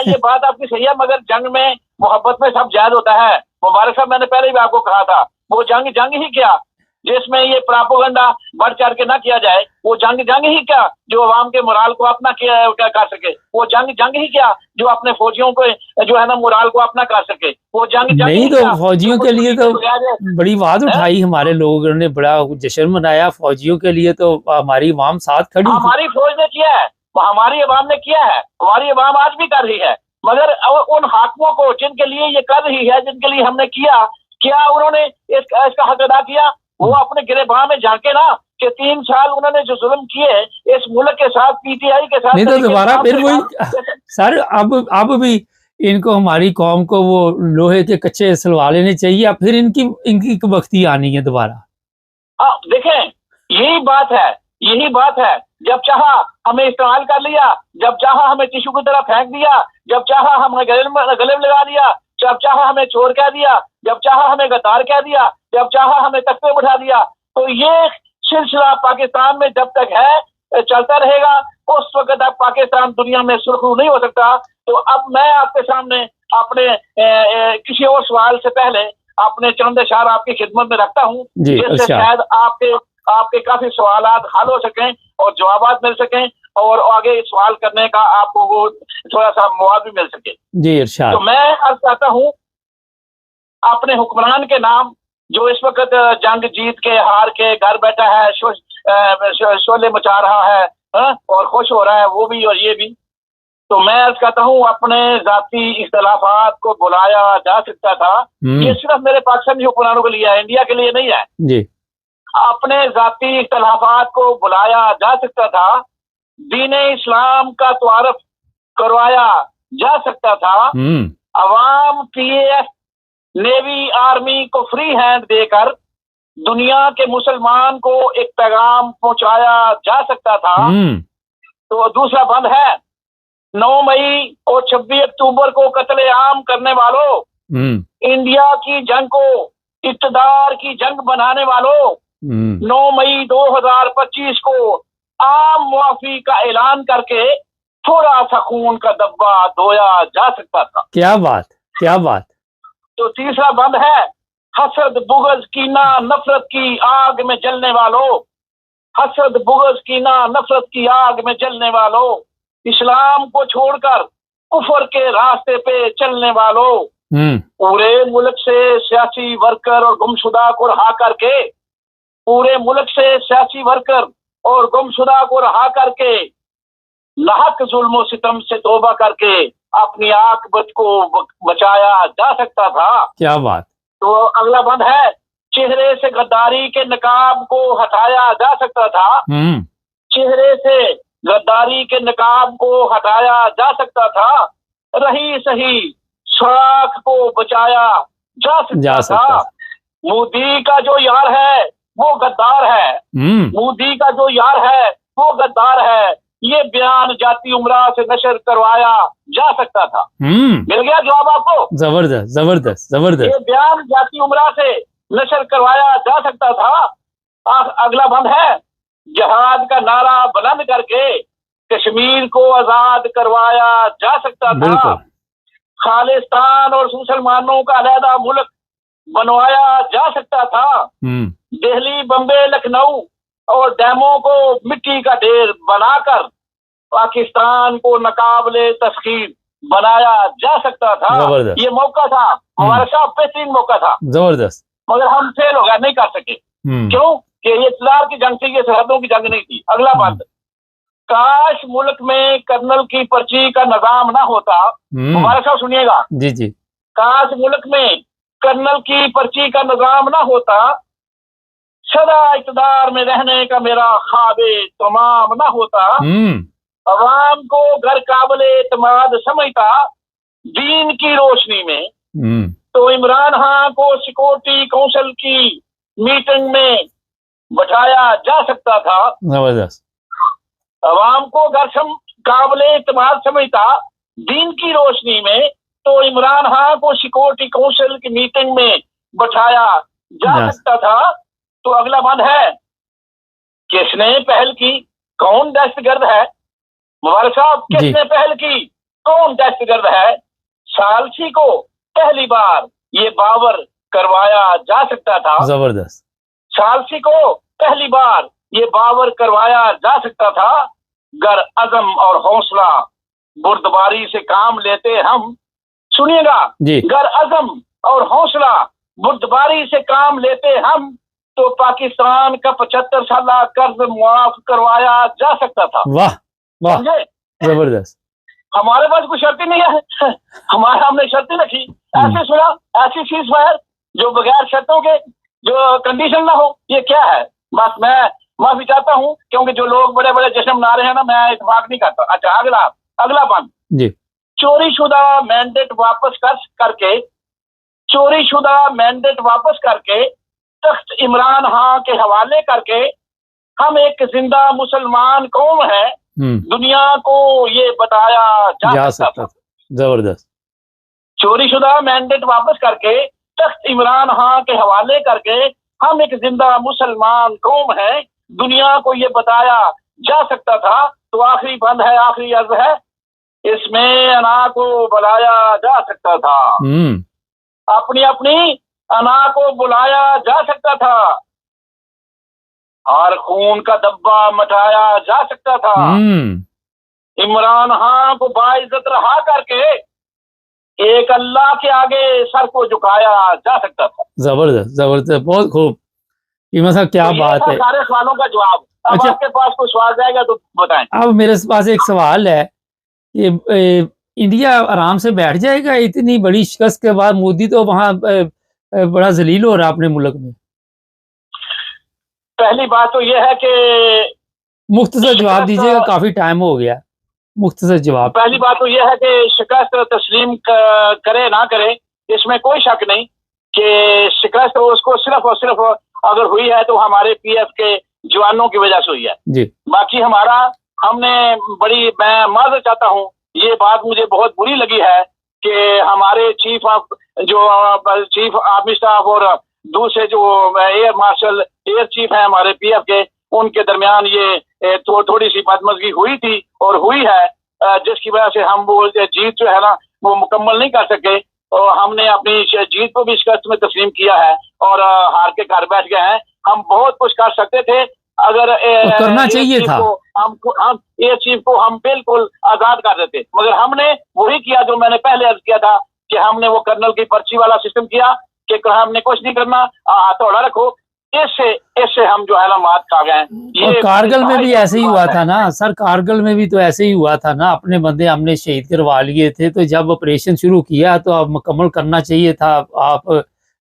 ये बात आपकी सही है, मगर जंग में मोहब्बत में सब जायज होता है। मुबारक साहब, मैंने पहले भी आपको कहा था, वो जंग ही क्या जिसमें ये प्रोपेगेंडा बढ़ चढ़ के ना किया जाए, वो जंग ही क्या जो अवाम के मोराल को अपना क्या कर सके, वो जंग ही क्या जो अपने फौजियों को जो है ना मोराल को अपना कर सके, वो जंग नहीं। तो फौजियों के लिए तो बड़ी आवाज उठाई हमारे लोगों ने, बड़ा जश्न मनाया फौजियों के लिए, तो हमारी अवाम साथ खड़ी, हमारी फौज ने किया है, हमारी अवाम ने किया है, हमारी अवाम आज भी कर रही है। मगर उन हाकिमों को जिनके लिए ये कर रही है, जिनके लिए हमने किया, क्या उन्होंने इसका हक अदा किया? वो अपने गिरेबान में झांके ना कि 3 साल उन्होंने जो जुल्म किए इस मुल्क के साथ, पीटीआई के साथ। नहीं तो दोबारा फिर वही सर, अब भी इनको, हमारी कौम को वो लोहे के कच्चे सलवा लेने चाहिए, अब फिर इनकी वक्ती आनी है दोबारा। देखें, यही बात है। जब चाहा हमें इस्तेमाल कर लिया, जब चाहा हमें टिश्यू की तरह फेंक दिया, जब चाहा हमें गले में लगा दिया, जब चाहा हमें चोर कह दिया, जब चाहा हमें गद्दार कह दिया, जब चाहा हमें तख्ते बिठा दिया। तो ये सिलसिला पाकिस्तान में जब तक है चलता रहेगा, उस वक्त तक पाकिस्तान दुनिया में सुरखरू नहीं हो सकता। तो अब मैं आपके सामने अपने किसी और सवाल से पहले अपने चंद इशारे आपकी खिदमत में रखता हूँ, जिससे शायद आपके काफी सवालात हल हो सकें और जवाब मिल सकें, और आगे सवाल करने का आपको वो थोड़ा सा मौका भी मिल सके। जी इरशाद। तो मैं अर्ज करता हूँ अपने हुक्मरान के नाम, जो इस वक्त जंग जीत के हार के घर बैठा है, शोले मचा रहा है और खुश हो रहा है, वो भी और ये भी। तो मैं अर्ज करता हूँ अपने जाती इख्तलाफात को बुलाया जा सकता था। ये सिर्फ मेरे पाकिस्तानी हुक्मरानों के लिए है, इंडिया के लिए नहीं है जी। अपने जाती इख्तलाफात को बुलाया जा सकता था, दीन इस्लाम का तारुफ करवाया जा सकता था, अवाम पीएफ नेवी आर्मी को फ्री हैंड देकर दुनिया के मुसलमान को एक पैगाम पहुंचाया जा सकता था। तो दूसरा बंद है 9 मई और 26 अक्टूबर को कत्ले आम करने वालों, इंडिया की जंग को इक़्तिदार की जंग बनाने वालों, 9 मई 2025 को आम मुआफी का ऐलान करके थोड़ा सा खून का दब्बा धोया जा सकता था। क्या बात, क्या बात। तो तीसरा बंद है हसद बुग़्ज़ कीना नफरत की आग में जलने वालों, हसद बुग़्ज़ कीना नफरत की आग में जलने वालों, इस्लाम को छोड़कर कुफर के रास्ते पे चलने वालों, पूरे मुल्क से सियासी वर्कर और गुमशुदा को रहा करके, पूरे मुल्क से सियासी वर्कर और गुमशुदा को रहा करके लाहक जुल्म सितम से तौबा करके अपनी आकबत को बचाया जा सकता था। क्या बात। तो अगला बंद है, चेहरे से गद्दारी के नकाब को हटाया जा सकता था। चेहरे से गद्दारी के नकाब को हटाया जा सकता था, रही सही सुराख को बचाया जा सकता था। मोदी का जो यार है वो गद्दार है, मोदी का जो यार है वो गद्दार है, ये बयान जाती उमरा से नशर करवाया जा सकता था। मिल गया जवाब आपको? जबरदस्त जबरदस्त जबरदस्त। ये बयान जाती उमरा से नशर करवाया जा सकता था। अगला बंद है, जहाद का नारा बुलंद करके कश्मीर को आजाद करवाया जा सकता था। खालिस्तान और मुसलमानों का अलहदा मुल्क बनवाया जा सकता था। दिल्ली, बम्बे, लखनऊ और डैमों को मिट्टी का ढेर बनाकर पाकिस्तान को नाकाबिले तस्खीर बनाया जा सकता था। ये मौका था हमारे साथ, बेहतरीन मौका था, जबरदस्त, मगर हम फेल हो गए, नहीं कर सके। क्यों? कि ये इक़्तिदार की जंग थी, ये सरहदों की जंग नहीं थी। अगला बात, काश मुल्क में कर्नल की पर्ची का निजाम ना होता। हमारे साथ सुनिएगा जी जी। काश मुल्क में कर्नल की पर्ची का निजाम ना होता, सदा इक़्तिदार में रहने का मेरा ख्वाबे तमाम ना होता। अवाम को घर काबिले एतमाद समझता दीन की रोशनी में, तो इमरान खान को सिक्योरिटी काउंसिल की मीटिंग में बैठाया जा सकता था। जबरदस्त। अवाम को घर काबिले एतमाद समझता दीन की रोशनी में, तो इमरान खान को सिक्योरिटी काउंसिल की मीटिंग में बैठाया जा सकता था। तो अगला बंद है, किसने पहल की, कौन दहशतगर्द है? मुबारक साहब, किसने पहल की, कौन दहशतगर्द है? सालसी को पहली बार ये बावर करवाया जा सकता था। जबरदस्त। सालसी को पहली बार ये बावर करवाया जा सकता था। गर अज़म और हौसला बुर्दबारी से काम लेते हम, सुनिएगा, गर अज़म और हौसला बुर्दबारी से काम लेते हम, तो पाकिस्तान का 75 साल कर्ज मुआफ करवाया जा सकता था। वाह वाह, जबरदस्त। हमारे पास कोई शर्त ही नहीं है, हमने शर्त ही रखी। ऐसे सुना, ऐसी चीज फायर जो बगैर शर्तों के, जो कंडीशन ना हो, ये क्या है? बस मैं माफी चाहता हूँ, क्योंकि जो लोग बड़े बड़े जश्न मना रहे हैं ना, मैं इत्तेफाक नहीं करता। अच्छा, अगला बंद जी। चोरीशुदा मैंडेट वापस करके, चोरीशुदा मैंडेट वापस करके तख्त इमरान खान के हवाले करके हम एक जिंदा मुसलमान कौम है, दुनिया को ये बताया जा सकता था। जबरदस्त। चोरीशुदा मैंडेट वापस करके तख्त इमरान खान के हवाले करके हम एक जिंदा मुसलमान कौम है, दुनिया को ये बताया जा सकता था। तो आखिरी बंद है, आखिरी अर्ज है, इसमें अना को बुलाया जा सकता था। अपनी अपनी अना को बुलाया जा सकता था, और खून का दब्बा मचाया जा सकता था। इमरान खान को बाइज्जत रहा करके एक अल्लाह के आगे सर को झुकाया जा सकता था। जबरदस्त जबरदस्त, बहुत खूब। इमाम साहब, क्या तो बात है। सारे सवालों का जवाब। अब अच्छा, आपके पास कोई सवाल जाएगा तो बताएं। अब मेरे पास एक सवाल है, ये इंडिया आराम से बैठ जाएगा इतनी बड़ी शिकस्त के बाद? मोदी तो वहाँ बड़ा जलील हो रहा है अपने मुल्क में। पहली बात तो यह है कि मुख्तसर जवाब दीजिएगा, काफी टाइम हो गया, मुख्तसर जवाब। पहली बात तो यह है कि शिकस्त तस्लीम करे ना करे, इसमें कोई शक नहीं कि शिकस्त उसको सिर्फ और सिर्फ अगर हुई है तो हमारे पीएफ के जवानों की वजह से हुई है जी। बाकी हमने बड़ी, मैं माजरत चाहता हूँ, ये बात मुझे बहुत बुरी लगी है कि हमारे चीफ आर्मी स्टाफ और दूसरे जो एयर मार्शल, एयर चीफ है हमारे पीएफ के, उनके दरमियान ये थोड़ी सी बदमज़गी हुई थी और हुई है, जिसकी वजह से हम वो जीत जो है ना वो मुकम्मल नहीं कर सके। और हमने अपनी जीत को भी शिकस्त में तस्लीम किया है और हार के घर बैठ गए हैं। हम बहुत कुछ कर सकते थे अगर करना चाहिए था। हम एयर चीफ को हम बिल्कुल आजाद कर देते, मगर हमने वही किया जो मैंने पहले अर्ज किया था कि हमने वो कर्नल की पर्ची वाला सिस्टम किया कि हमने कुछ नहीं करना, हथौड़ा रखो, इससे इससे हम जो है ना मात खा गए। और कारगिल में भी ऐसे ही हुआ था ना सर, कारगिल में भी तो ऐसे ही हुआ था ना, अपने बंदे हमने शहीद करवा लिए थे, तो जब ऑपरेशन शुरू किया तो अब मुकम्मल करना चाहिए था। आप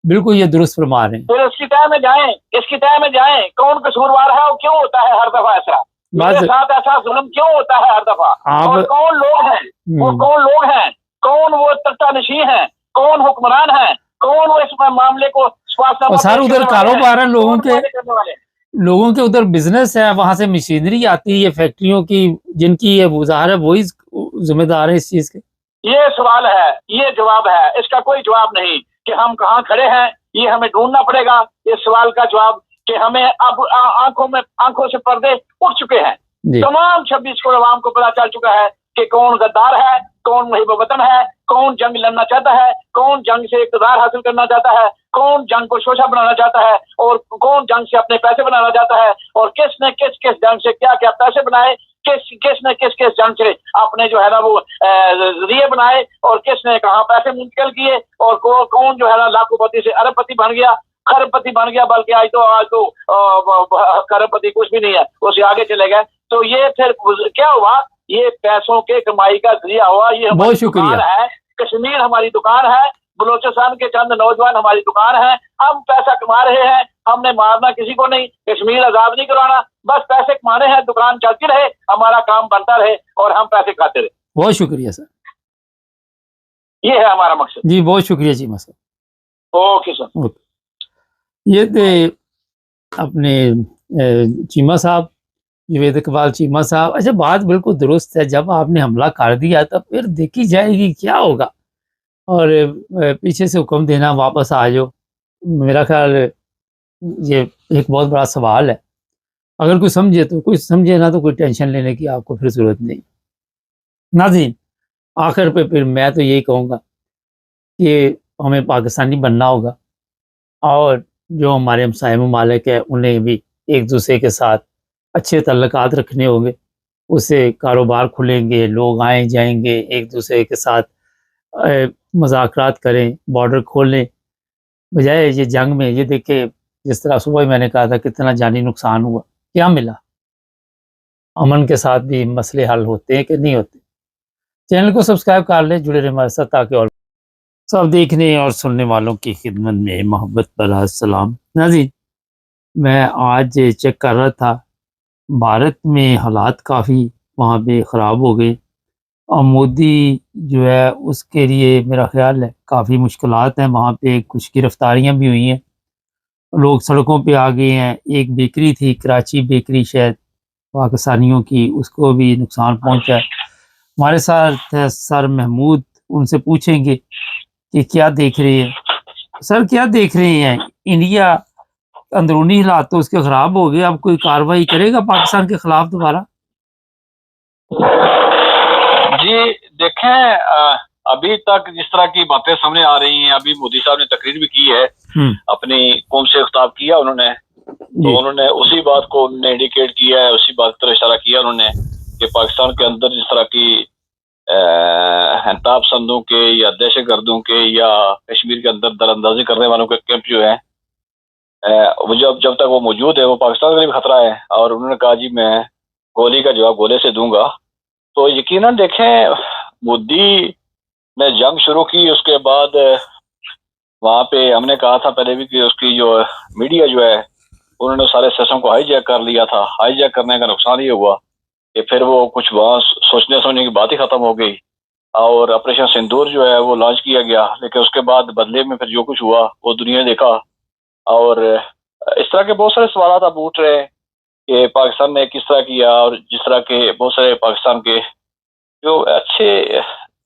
बिल्कुल ये दुरुस्त फरमा रहे हैं। तो इसकी तय में जाएं, इसकी तय में जाएं, कौन कसूरवार है और क्यों होता है हर दफा ऐसा, मेरे साथ ऐसा जुल्म क्यों होता है हर दफा, और कौन लोग हैं वो, कौन लोग हैं, कौन वो तख्तानशी हैं, कौन हुक्मरान हैं, कौन वो इस मामले को सर उधर कारोबार है लोगों के उधर बिजनेस है, वहां से मशीनरी आती है फैक्ट्रियों की, जिनकी ये गुजार है वही जिम्मेदार है इस चीज के। ये सवाल है, ये जवाब है, इसका कोई जवाब नहीं कि हम कहाँ खड़े हैं, ये हमें ढूंढना पड़ेगा इस सवाल का जवाब कि हमें अब आंखों से पर्दे उठ चुके हैं। तमाम 26 करोड़ आवाम को पता चल चुका है कि कौन गद्दार है, कौन मुहिब वतन है, कौन जंग लड़ना चाहता है, कौन जंग से इक़्तिदार हासिल करना चाहता है, कौन जंग को शोषा बनाना चाहता है, और कौन जंग से अपने पैसे बनाना चाहता है, और किसने किस किस जंग से क्या क्या पैसे बनाए, किसने किस किस जंग से अपने जो है ना वो जरिए बनाए, और किसने कहाँ पैसे मुंतकिल किए, और कौन जो है ना लाखोपति से अरबपति बन गया, खरबपति बन गया, बल्कि आज तो खरबपति कुछ भी नहीं है, उससे आगे चले गए। तो ये फिर क्या हुआ, ये पैसों के कमाई का जरिया हुआ। ये बहुत शुक्रिया है, कश्मीर हमारी दुकान है, बलोचिस्तान के चंद नौजवान हमारी दुकान है, हम पैसा कमा रहे हैं, हमने मारना किसी को नहीं, कश्मीर आजाद नहीं करवाना, बस पैसे कमाने हैं, दुकान चलती रहे, हमारा काम बनता रहे और हम पैसे खाते रहे। बहुत शुक्रिया सर, ये है हमारा मकसद जी। बहुत शुक्रिया चीमा सर। Okay sir. ये थे अपने चीमा साहब, जावेद इकबाल चीमा साहब। अच्छा, बात बिल्कुल दुरुस्त है, जब आपने हमला कर दिया तब फिर देखी जाएगी क्या होगा, और पीछे से हुक्म देना वापस आ जाओ, मेरा ख्याल ये एक बहुत बड़ा सवाल है। अगर कोई समझे तो, कोई समझे ना तो कोई टेंशन लेने की आपको फिर ज़रूरत नहीं। नाज़रीन, आखिर पे फिर मैं तो यही कहूँगा कि हमें पाकिस्तानी बनना होगा, और जो हमारे हमसाये ममालिक है उन्हें भी एक दूसरे के साथ अच्छे तल्लुकात रखने होंगे, उससे कारोबार खुलेंगे, लोग आए जाएंगे, एक दूसरे के साथ मुज़ाकरात करें, बॉर्डर खोलें, बजाय ये जंग में। ये देखे जिस तरह सुबह मैंने कहा था कितना जानी नुकसान हुआ, क्या मिला? अमन के साथ भी मसले हल होते हैं कि नहीं होते? चैनल को सब्सक्राइब कर लें, जुड़े रहे हमारे साथ, ताकि और सब देखने और सुनने वालों की खिदमत में मोहब्बत भरा सलाम। नाज़रीन, मैं आज चेक कर रहा था, भारत में हालात काफ़ी वहाँ पे ख़राब हो गए, और मोदी जो है उसके लिए मेरा ख्याल है काफ़ी मुश्किलात हैं वहाँ पे, कुछ गिरफ्तारियाँ भी हुई हैं, लोग सड़कों पे आ गए हैं। एक बेकरी थी, कराची बेकरी शायद पाकिस्तानियों की, उसको भी नुकसान पहुँचा है। हमारे साथ सर महमूद, उनसे पूछेंगे कि क्या देख रहे हैं। सर क्या देख रहे हैं? इंडिया अंदरूनी हालात तो उसके ख़राब हो गए, अब कोई कार्रवाई करेगा पाकिस्तान के ख़िलाफ़ दोबारा? जी देखें, अभी तक जिस तरह की बातें सामने आ रही हैं, अभी मोदी साहब ने तकरीर भी की है, अपनी कौम से खिताब किया उन्होंने, तो उन्होंने उसी बात को उन्होंने इंडिकेट किया है, उसी बात पर इशारा किया उन्होंने कि पाकिस्तान के अंदर जिस तरह की हंताब संदों के या दहशत गर्दों के या कश्मीर के अंदर दरअंदाजी करने वालों के कैंप जो है, जब तक वो मौजूद है वो पाकिस्तान के लिए भी खतरा है। और उन्होंने कहा जी मैं गोली का जवाब गोले से दूंगा। तो यकीनन देखें, मोदी ने जंग शुरू की, उसके बाद वहाँ पे हमने कहा था पहले भी कि उसकी जो मीडिया जो है उन्होंने सारे सेशन को हाईजैक कर लिया था। हाईजैक करने का नुकसान ये हुआ कि फिर वो कुछ वहाँ सोचने समझने की बात ही ख़त्म हो गई, और ऑपरेशन सिंदूर जो है वो लॉन्च किया गया, लेकिन उसके बाद बदले में फिर जो कुछ हुआ वो दुनिया ने देखा। और इस तरह के बहुत सारे सवाल अब उठ रहे हैं कि पाकिस्तान ने किस तरह किया, और जिस तरह के बहुत सारे पाकिस्तान के जो अच्छे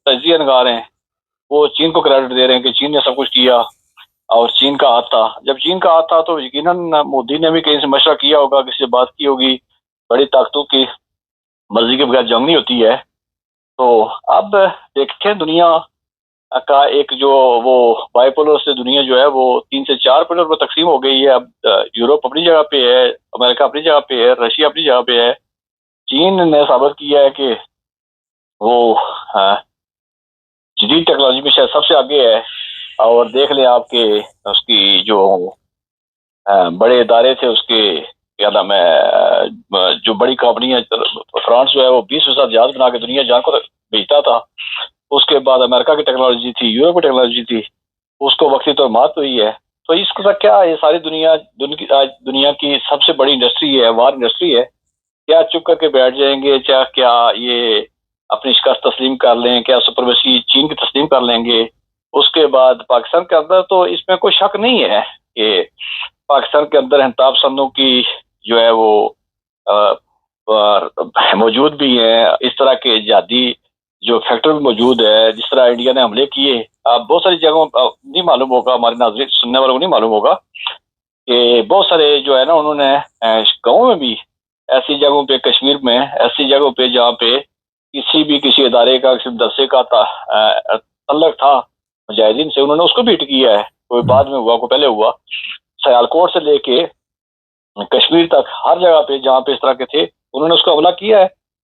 तजिया नगार हैं वो चीन को क्रेडिट दे रहे हैं कि चीन ने सब कुछ किया और चीन का हाथ था। जब चीन का हाथ था तो यकीनन मोदी ने भी कहीं से मशवरा किया होगा, किसी से बात की होगी। बड़ी ताकतों की मर्जी के बगैर जंग नहीं होती है। तो अब देखें, दुनिया का एक जो वो बाइपोलर से दुनिया जो है वो 3 से 4 पोलर में तकसीम हो गई है। अब यूरोप अपनी जगह पे है, अमेरिका अपनी जगह पे है, रशिया अपनी जगह पे है। चीन ने साबित किया है कि वो जदीद टेक्नोलॉजी में शायद सबसे आगे है। और देख लें आपके उसकी जो बड़े इदारे थे उसके, क्या नाम है, जो बड़ी कंपनियां, फ्रांस जो है वो 20% जहाज बना के दुनिया जहां को बेचता था। उसके बाद अमेरिका की टेक्नोलॉजी थी, यूरोप की टेक्नोलॉजी थी, उसको वक्ती तो मात हुई है। तो इसका क्या, ये सारी आज दुनिया की सबसे बड़ी इंडस्ट्री है, वार इंडस्ट्री है। क्या चुप करके बैठ जाएंगे, चाहे क्या ये अपनी शिकस्त तस्लीम कर लें, क्या सुपरमेसी चीन की तस्लीम कर लेंगे। उसके बाद पाकिस्तान के अंदर तो इसमें कोई शक नहीं है कि पाकिस्तान के अंदर इंताब पसंदों की जो है वो मौजूद भी है, इस तरह के जिहादी जो फैक्टर भी मौजूद है। जिस तरह इंडिया ने हमले किए, आप बहुत सारी जगहों नहीं मालूम होगा, हमारे नाज़रीन सुनने वालों को नहीं मालूम होगा कि बहुत सारे जो है ना, उन्होंने गाँव में भी ऐसी जगहों पे, कश्मीर में ऐसी जगहों पे जहाँ पे किसी इदारे का, किसी दस्ते का तल्लक था मुजाहिदीन से, उन्होंने उसको भी हिट किया है। कोई बाद में हुआ, कोई पहले हुआ। सियालकोट से लेके कश्मीर तक हर जगह पे जहाँ पे इस तरह के थे, उन्होंने उसको हमला किया है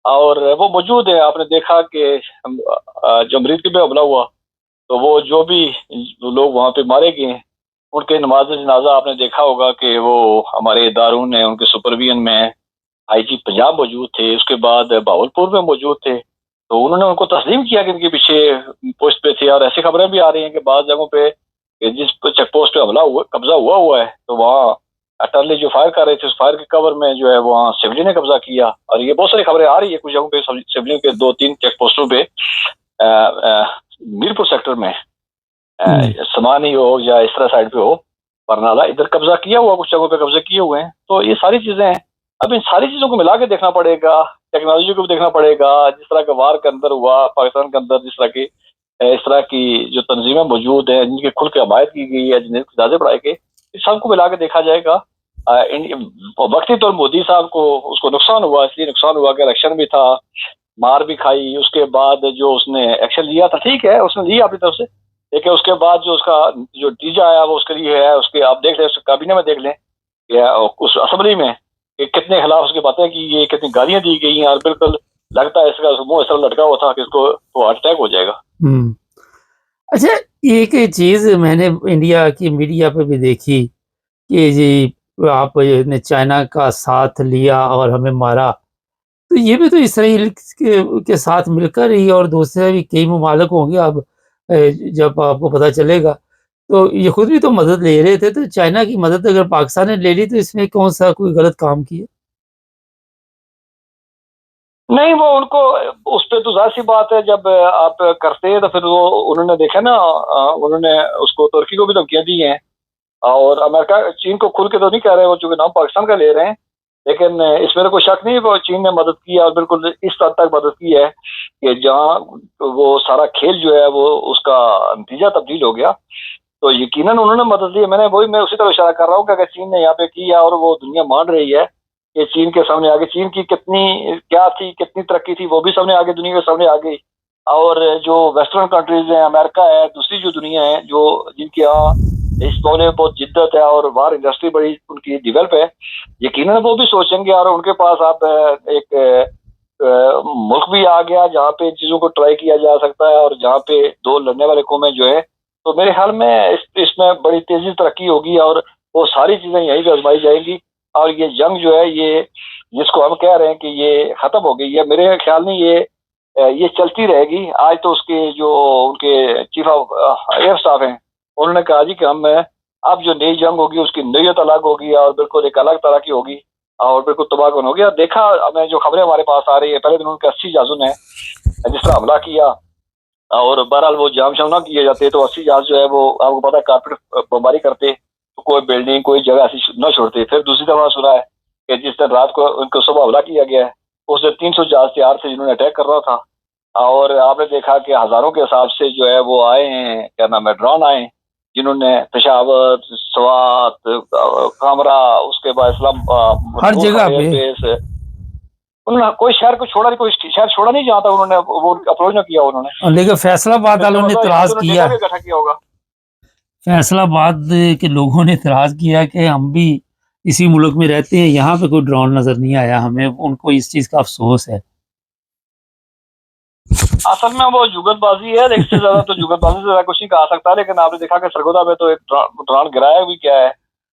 और वो मौजूद है। आपने देखा कि जब अमरीका पे हमला हुआ तो वो जो भी लोग वहाँ पे मारे गए, उनके नमाज जनाजा आपने देखा होगा कि वो हमारे दारून ने, उनके सुपरविजन में आईजी पंजाब मौजूद थे, उसके बाद भावलपुर में मौजूद थे। तो उन्होंने उनको तस्लीम किया कि इनके पीछे पोस्ट पे थे। और ऐसी खबरें भी आ रही हैं कि बाद जगहों पे जिस चेक पोस्ट पे हमला हुआ, कब्जा हुआ है, तो वहाँ अटरली जो फायर कर रहे थे, उस फायर के कवर में जो है वहाँ सिविलियन ने कब्जा किया। और ये बहुत सारी खबरें आ रही है कुछ जगहों पे सिविलियन के 2-3 चेक पोस्टों पे, मीरपुर सेक्टर में समानी हो या इस तरह साइड पे हो, बरनाला, इधर कब्जा किया हुआ, कुछ जगहों पे कब्जे किए हुए हैं। तो ये सारी चीजें हैं। अब इन सारी चीजों को मिला के देखना पड़ेगा, टेक्नोलॉजी को भी देखना पड़ेगा। जिस तरह का वार के अंदर हुआ पाकिस्तान के अंदर, इस तरह की जो तंजीमें मौजूद हैं, जिनकी खुल के हमायत की गई है, जिन्हें ज्यादा बढ़ाई गई, इस सबको मिला के देखा जाएगा। वक्ती तौर मोदी साहब को उसको नुकसान हुआ, इसलिए नुकसान हुआ कि इलेक्शन भी था, मार भी खाई। उसके बाद जो उसने एक्शन लिया था, ठीक है, उसने लिया अपनी तरफ से, लेकिन उसके बाद जो उसका जो नतीजा आया वो उसके लिए है। उसके आप देख लें, उसके काबीने में देख लें या उस असेंबली में कि कितने खिलाफ उसकी बातें की गई, कितनी गालियां दी गई हैं। और बिल्कुल लगता है इसका मुंह इस तरह लटका हुआ था कि इसको तो हार्ट अटैक हो जाएगा। अच्छा, एक चीज मैंने इंडिया की मीडिया पे भी देखी कि जी आपने चाइना का साथ लिया और हमें मारा, तो ये भी तो इसराइल के साथ मिलकर ही, और दूसरे भी कई ममालिक होंगे। अब जब आपको पता चलेगा, तो ये खुद भी तो मदद ले रहे थे। तो चाइना की मदद अगर पाकिस्तान ने ले ली, तो इसमें कौन सा कोई गलत काम किया? नहीं, वो उनको उस पर तो जाहिर सी बात है, जब आप करते हैं तो फिर वो उन्होंने देखा ना, उन्होंने उसको तुर्की को भी धमकियां दी हैं। और अमेरिका चीन को खुल के तो नहीं कह रहे वो, चूंकि नाम पाकिस्तान का ले रहे हैं, लेकिन इसमें तो कोई शक नहीं, वो चीन ने मदद की है और बिल्कुल इस हद तक मदद की है कि जहाँ वो सारा खेल जो है वो उसका नतीजा तब्दील हो गया। तो यकीनन उन्होंने मदद दी। मैं उसी तरह इशारा कर रहा हूँ कि अगर चीन ने यहाँ पे किया और वो दुनिया मान रही है कि चीन के सामने आगे, चीन की कितनी क्या थी, कितनी तरक्की थी, वो भी सामने आगे, दुनिया के सामने आ गई। और जो वेस्टर्न कंट्रीज हैं, अमेरिका है, दूसरी जो दुनिया है, जो जिनके यहाँ इस मामले में बहुत जिद्दत है और बाहर इंडस्ट्री बड़ी उनकी डेवलप है, यकीनन वो भी सोचेंगे। और उनके पास आप एक मुल्क भी आ गया जहाँ पे चीजों को ट्राई किया जा सकता है और जहाँ पे दो लड़ने वाले कौमें जो है, तो मेरे ख्याल में इसमें बड़ी तेजी तरक्की होगी और वो सारी चीजें यहीं पे आजमाई जाएंगी। और ये जंग जो है, ये जिसको हम कह रहे हैं कि ये खत्म हो गई है, मेरे ख्याल में ये चलती रहेगी। आज तो उसके जो उनके चीफ ऑफ एयर स्टाफ हैं, उन्होंने कहा जी कि हम अब जो नई जंग होगी उसकी नैयत अलग होगी और बिल्कुल एक अलग तरह की होगी और बिल्कुल तबाहकुन होगी। और देखा हमें जो खबरें हमारे पास आ रही है, पहले दिन उनके 80 जहाजों ने जिस तरह हमला किया, और बहरहाल वो जाम शाम ना किए जाते तो 80 जहाज जो है वो आपको पता है कारपेट बमबारी करते, तो कोई बिल्डिंग, कोई जगह ऐसी न छोड़ते। फिर दूसरी दफा सुना है कि जिस दिन रात को उनको सुबह हमला किया गया है, उस दिन 300 जहाज तैयार थे जिन्होंने अटैक कर रहा था। और आपने देखा कि हजारों के हिसाब से जो है वो आए हैं, क्या नाम है, ड्रोन आए, जिन्होंने पेशावर, स्वात, कामरा, उसके बाद इस्लाम, हर जगह पे उन्होंने कोई शहर को छोड़ा नहीं, कोई शहर छोड़ा नहीं जहाँ तक उन्होंने वो अप्रोच न किया उन्होंने। लेकिन फैसलाबाद वालों ने इतराज किया, इकट्ठा किया होगा। फैसलाबाद के लोगों ने इतराज किया कि हम भी इसी मुल्क में रहते हैं, यहाँ पे कोई ड्रोन नजर नहीं आया हमें। उनको इस चीज का अफसोस है। असल में वो जुगतबाजी है, इससे ज्यादा तो जुगतबाजी से ज्यादा कुछ नहीं कहा सकता। लेकिन आपने देखा कि सरगोदा में तो एक ड्रोन गिराया भी क्या है,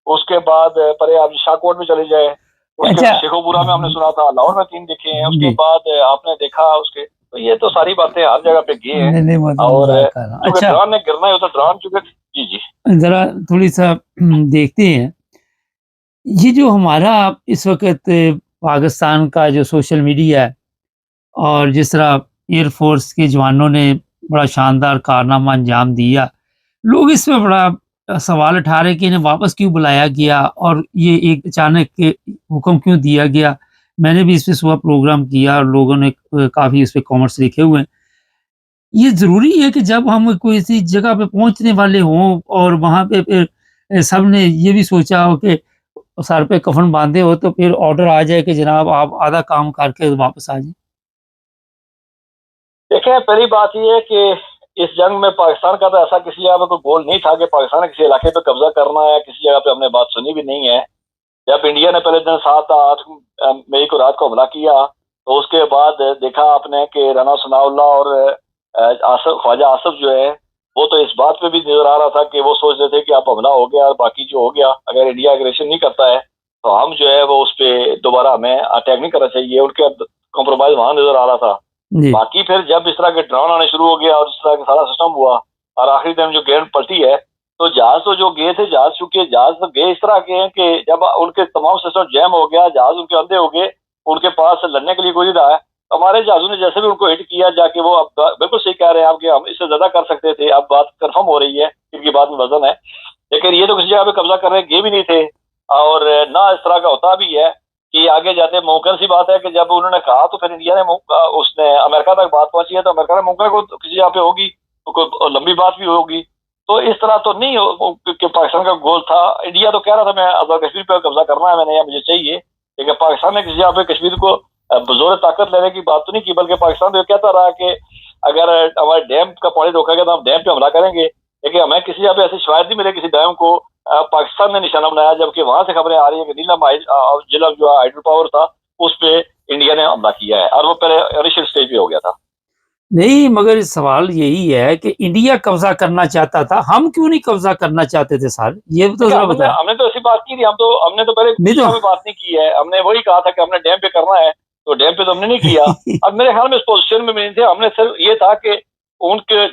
उसके बाद परे आप शाहकोट में चले जाए, उसके अच्छा। शेखोपुरा में हमने सुना था, लाहौर में 3 देखे हैं, उसके जी। बाद आपने देखा उसके, तो ये तो सारी बातें हर जगह पे गए हैं। नहीं वो तो और मजाक कर रहा हूँ। चूंकि अच्छा, ड्रोन ने गिरना है तो ड्रोन चूंकि जी जी जरा थोड़ी सा देखते हैं, ये जो हमारा इस वक्त पाकिस्तान का जो सोशल मीडिया है, और जिस तरह एयरफोर्स के जवानों ने बड़ा शानदार कारनामा अंजाम दिया, लोग इस पे बड़ा सवाल उठा रहे कि इन्हें वापस क्यों बुलाया गया और ये एक अचानक के हुक्म क्यों दिया गया। मैंने भी इस पे सुबह प्रोग्राम किया और लोगों ने काफ़ी इस पे कमेंट्स लिखे हुए हैं। ये ज़रूरी है कि जब हम कोई ऐसी जगह पे पहुँचने वाले हों और वहाँ पे फिर सबने ये भी सोचा हो कि सर पे कफ़न बाँधे हो, तो फिर ऑर्डर आ जाए कि जनाब आप आधा काम करके वापस आ जाएँ। देखिए, पहली बात ये है कि इस जंग में पाकिस्तान का तो ऐसा किसी जगह पे कोई गोल नहीं था कि पाकिस्तान ने किसी इलाके पे कब्जा करना है, किसी जगह पे हमने बात सुनी भी नहीं है। जब इंडिया ने पहले दिन 7-8 मई को रात को हमला किया, तो उसके बाद देखा आपने कि राना सनाउल्लाह और आसिफ, ख्वाजा आसिफ जो है, वो तो इस बात पे भी नजर आ रहा था कि वो सोच रहे थे कि अब हमला हो गया और बाकी जो हो गया, अगर इंडिया एग्रेशन नहीं करता है तो हम जो है वो उस पर दोबारा हमें अटैक नहीं करना चाहिए, उनके कॉम्प्रोमाइज वहां नजर आ रहा था। जी। बाकी फिर जब इस तरह के ड्रोन आने शुरू हो गया और इस तरह का सारा सिस्टम हुआ और आखिरी टाइम जो गेंद पलटी है, तो जहाज तो जो गए थे, जहाज चूंकि जहाज तो गए इस तरह के हैं कि जब उनके तमाम सिस्टम जैम हो गया, जहाज उनके अंधे हो गए, उनके पास लड़ने के लिए कोई नहीं रहा है। हमारे जहाजों ने जैसे भी उनको हिट किया जाके, वो अब बिल्कुल सही कह रहे हैं आप कि हम इससे ज्यादा कर सकते थे, अब बात कंफर्म हो रही है क्योंकि बाद में वजन है, लेकिन ये तो किसी जगह पे कब्जा करने गए भी नहीं थे और ना इस तरह का होता भी है कि आगे जाते मुमकिन सी बात है कि जब उन्होंने कहा तो फिर इंडिया ने उसने अमेरिका तक बात पहुंची है, तो अमेरिका ने मुमकिन को किसी जगह पे होगी, तो कोई लंबी बात भी होगी। तो इस तरह तो नहीं कि पाकिस्तान का गोल था। इंडिया तो कह रहा था मैं अब कश्मीर पर कब्जा करना है, मैंने या मुझे चाहिए, लेकिन पाकिस्तान ने किसी जगह पे कश्मीर को जोर ताकत लेने की बात तो नहीं की, बल्कि पाकिस्तान तो कहता रहा कि अगर हमारे डैम का पानी रोका गया तो हम डैम पे हमला करेंगे, लेकिन हमें किसी जगह पे ऐसी शिकायत नहीं मिले किसी डैम को पाकिस्तान ने निशाना बनाया, जबकि वहां से खबरें आ रही है कि नीलम जिला जो हाइड्रो पावर था उस पे इंडिया ने हमला किया है और वो पहले इनिशियल स्टेज पे हो गया था। नहीं, मगर सवाल यही है कि इंडिया कब्ज़ा करना चाहता था, हम क्यों नहीं कब्ज़ा करना चाहते थे सर? ये तो ज़रा हमने बताएँ। हमने तो ऐसी बात की थी, हमने तो पहले नहीं किसी तो में बात नहीं की है, हमने वही कहा था कि हमने डैम पे करना है, तो डैम पे तो हमने नहीं किया। अब मेरे ख्याल में इस पोजीशन में नहीं थे, हमने सिर्फ ये था कि उनके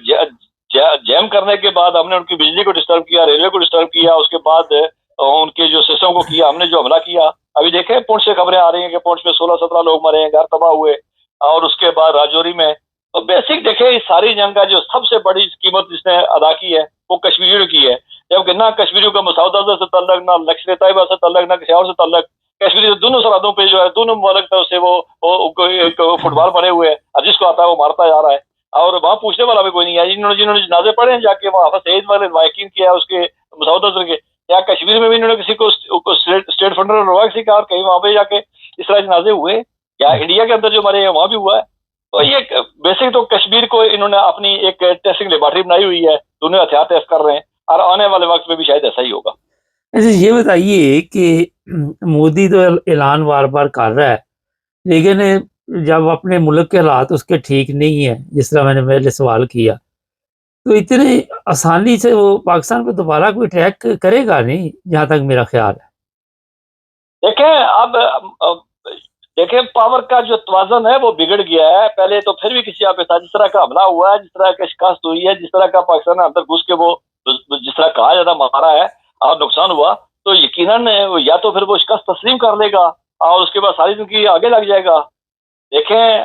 जैम करने के बाद हमने उनकी बिजली को डिस्टर्ब किया, रेलवे को डिस्टर्ब किया, उसके बाद उनके जो सिस्टम को किया, हमने जो हमला किया। अभी देखें पुंछ से खबरें आ रही हैं कि पुंछ में 16-17 लोग मरे हैं, घर तबाह हुए, और उसके बाद राजौरी में। तो बेसिक देखें इस सारी जंग का जो सबसे बड़ी कीमत जिसने अदा की है वो कश्मीरियों ने की है, जबकि ना कश्मीरियों का मसूद अजहर से तल्लक, ना लश्कर तैयबा से तल्लक, ना किसी और से तल्लक। कश्मीरी दोनों सरहदों पे जो है दोनों मुल्क तरफ से वो फुटबॉल बने हुए है और जिसको आता है वो मारता जा रहा है, और वहाँ पूछने वाला भी कोई नहीं है। जिन्होंने जिन्होंने जनाजे पढ़े हैं जाके वहाँ हफीज सईद वाले वाकिन किया उसके मसूद अजहर के, या कश्मीर में भी इन्होंने किसी को स्टेट फंडर रोका किसी का, और कहीं वहाँ पे जाके इस तरह जनाजे हुए, या इंडिया के अंदर जो मरे हैं वहाँ भी हुआ है। तो ये बेसिक तो कश्मीर को इन्होंने अपनी एक टेस्टिंग लेबॉर्टरी बनाई हुई है, दोनों हथियार टेस्ट कर रहे हैं, और आने वाले वक्त में भी शायद ऐसा ही होगा। अच्छा, ये बताइए कि मोदी तो ऐलान बार-बार कर रहा है, लेकिन जब अपने मुल्क के हालात उसके ठीक नहीं है, जिस तरह मैंने पहले सवाल किया, तो इतनी आसानी से वो पाकिस्तान पे दोबारा कोई अटैक करेगा नहीं, जहाँ तक मेरा ख्याल है। देखें अब देखें पावर का जो तवाज़ुन है वो बिगड़ गया है। पहले तो फिर भी किसी आप जिस तरह का हमला हुआ है, जिस तरह की शिकस्त हुई है, जिस तरह का पाकिस्तान अंदर घुस के वो जिस तरह कहा जाता मारा है और नुकसान हुआ, तो यकीनन या तो फिर वो शिकस्त तस्लीम कर लेगा और उसके बाद सारी जिंदगी आगे लग जाएगा। देखें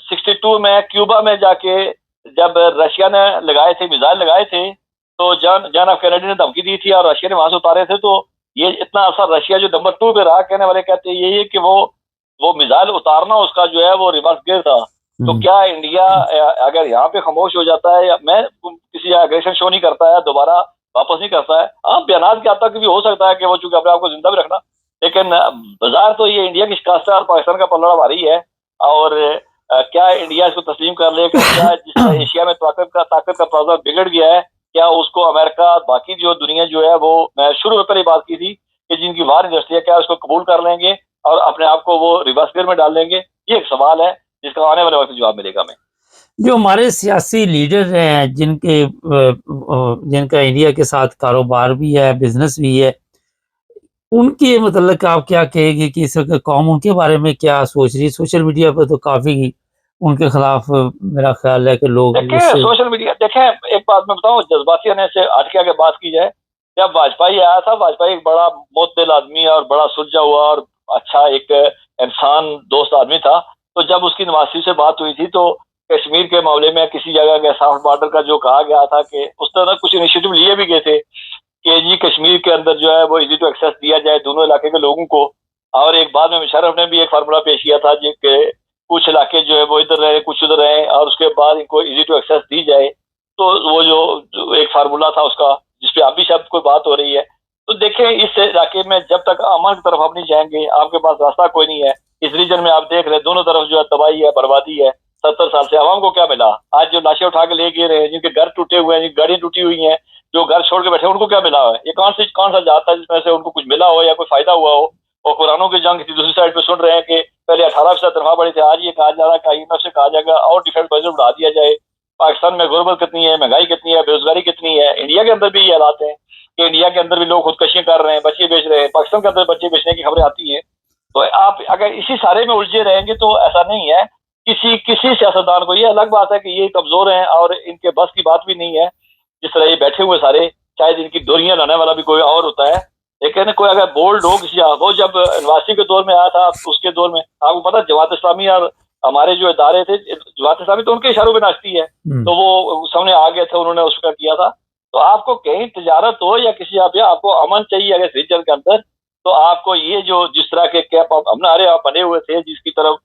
62 में क्यूबा में जाके जब रशिया ने लगाए थे, मिसाइल लगाए थे, तो जॉन एफ कैनेडी ने धमकी दी थी और रशिया ने वहां से उतारे थे, तो ये इतना असर रशिया जो नंबर 2 पे रहा, कहने वाले कहते हैं यही है कि वो मिसाइल उतारना उसका जो है वो रिवर्स गियर था। तो क्या इंडिया अगर यहाँ पे खामोश हो जाता है, या मैं किसी एग्रेशन शो नहीं करता है, दोबारा वापस नहीं करता है, हाँ बयान के आता भी हो सकता है कि वो चूंकि अपने आप को जिंदा भी रखना, लेकिन बाजार तो ये इंडिया की शिकस्त है और पाकिस्तान का पलड़ा भारी है। और क्या इंडिया इसको तस्लीम कर लेगा? क्या जिस एशिया में ताकत का तवाज़ुन बिगड़ गया है, क्या उसको अमेरिका, बाकी जो दुनिया जो है, वो मैं शुरू में पहले बात की थी कि जिनकी वार इंडस्ट्री है, क्या उसको कबूल कर लेंगे और अपने आप को वो रिवर्स गियर में डाल लेंगे? ये एक सवाल है जिसका आने वाले वक्त में जवाब मिलेगा हमें। जो हमारे सियासी लीडर हैं, जिनका इंडिया के साथ कारोबार भी है, बिजनेस भी है, उनके मतलब आप क्या कहेंगे कि इस वक्त कौम उनके बारे में क्या सोच रही है? सोशल मीडिया पर तो काफी उनके खिलाफ मेरा ख्याल है कि लोग देखिए उससे सोशल मीडिया, देखें एक बात मैं बताऊं, जज्बाती होने से हट के अगर बात की जाए, जब वाजपेयी आया था, वाजपेयी एक बड़ा मोतदिल आदमी और बड़ा सुलझा हुआ और अच्छा एक इंसान दोस्त आदमी था। तो जब उसकी नवासी से बात हुई थी तो कश्मीर के मामले में किसी जगह के साउथ बॉर्डर का जो कहा गया था कि उस तरह कुछ इनिशिएटिव लिए भी गए थे कि जी कश्मीर के अंदर जो है वो इजी टू एक्सेस दिया जाए दोनों इलाके के लोगों को। और एक बाद में मुशर्रफ ने भी एक फार्मूला पेश किया था जी कि कुछ इलाके जो है वो इधर रहे कुछ उधर रहे और उसके बाद इनको इजी टू एक्सेस दी जाए। तो वो जो एक फार्मूला था उसका, जिसपे आप भी शायद कोई बात हो रही है। तो देखें इस इलाके में जब तक अमन की तरफ आप नहीं जाएंगे आपके पास रास्ता कोई नहीं है। इस रीजन में आप देख रहे हैं दोनों तरफ जो है तबाही है, बर्बादी है। 70 साल से आवाम को क्या मिला? आज जो लाशें उठा के ले गए रहे हैं, जिनके घर टूटे हुए हैं, जिनकी गाड़ियां टूटी हुई हैं, जो घर छोड़ के बैठे हैं, उनको क्या मिला है? ये कौन सा जात है जिसमें से उनको कुछ मिला हो या कोई फायदा हुआ हो? और कुरानों की जंग थी, दूसरी साइड पे सुन रहे हैं कि पहले 18% तनख्वाह बढ़ी थी, आज ये कहा जा रहा है कि IMF से कहा जाएगा और डिफेंस बजट बढ़ा दिया जाए। पाकिस्तान में गुर्बत कितनी है, महंगाई कितनी है, बेरोजगारी कितनी है। इंडिया के अंदर भी ये हालात हैं कि इंडिया के अंदर भी लोग खुदकशियां कर रहे हैं, बच्चे बेच रहे हैं। पाकिस्तान के अंदर बच्चे बेचने की खबरें आती हैं। तो आप अगर इसी सारे में उलझे रहेंगे तो ऐसा नहीं है। किसी किसी सियासतदान को, ये अलग बात है कि ये कमजोर हैं और इनके बस की बात भी नहीं है, जिस तरह ये बैठे हुए सारे, शायद इनकी डोरियां लाने वाला भी कोई और होता है। लेकिन कोई अगर बोल्ड हो किसी, वो जब नवासी के दौर में आया था, उसके दौर में आपको पता जमात इस्लामी और हमारे जो इदारे थे, जमात इस्लामी तो उनके इशारों पे नाचती है। तो वो सामने आ गए थे, उन्होंने उसका किया था। तो आपको कहीं तजारत हो या किसी आपको अमन चाहिए अगर रीजन के अंदर, तो आपको ये जो जिस तरह के कैप हमारे आप बने हुए थे, जिसकी तरफ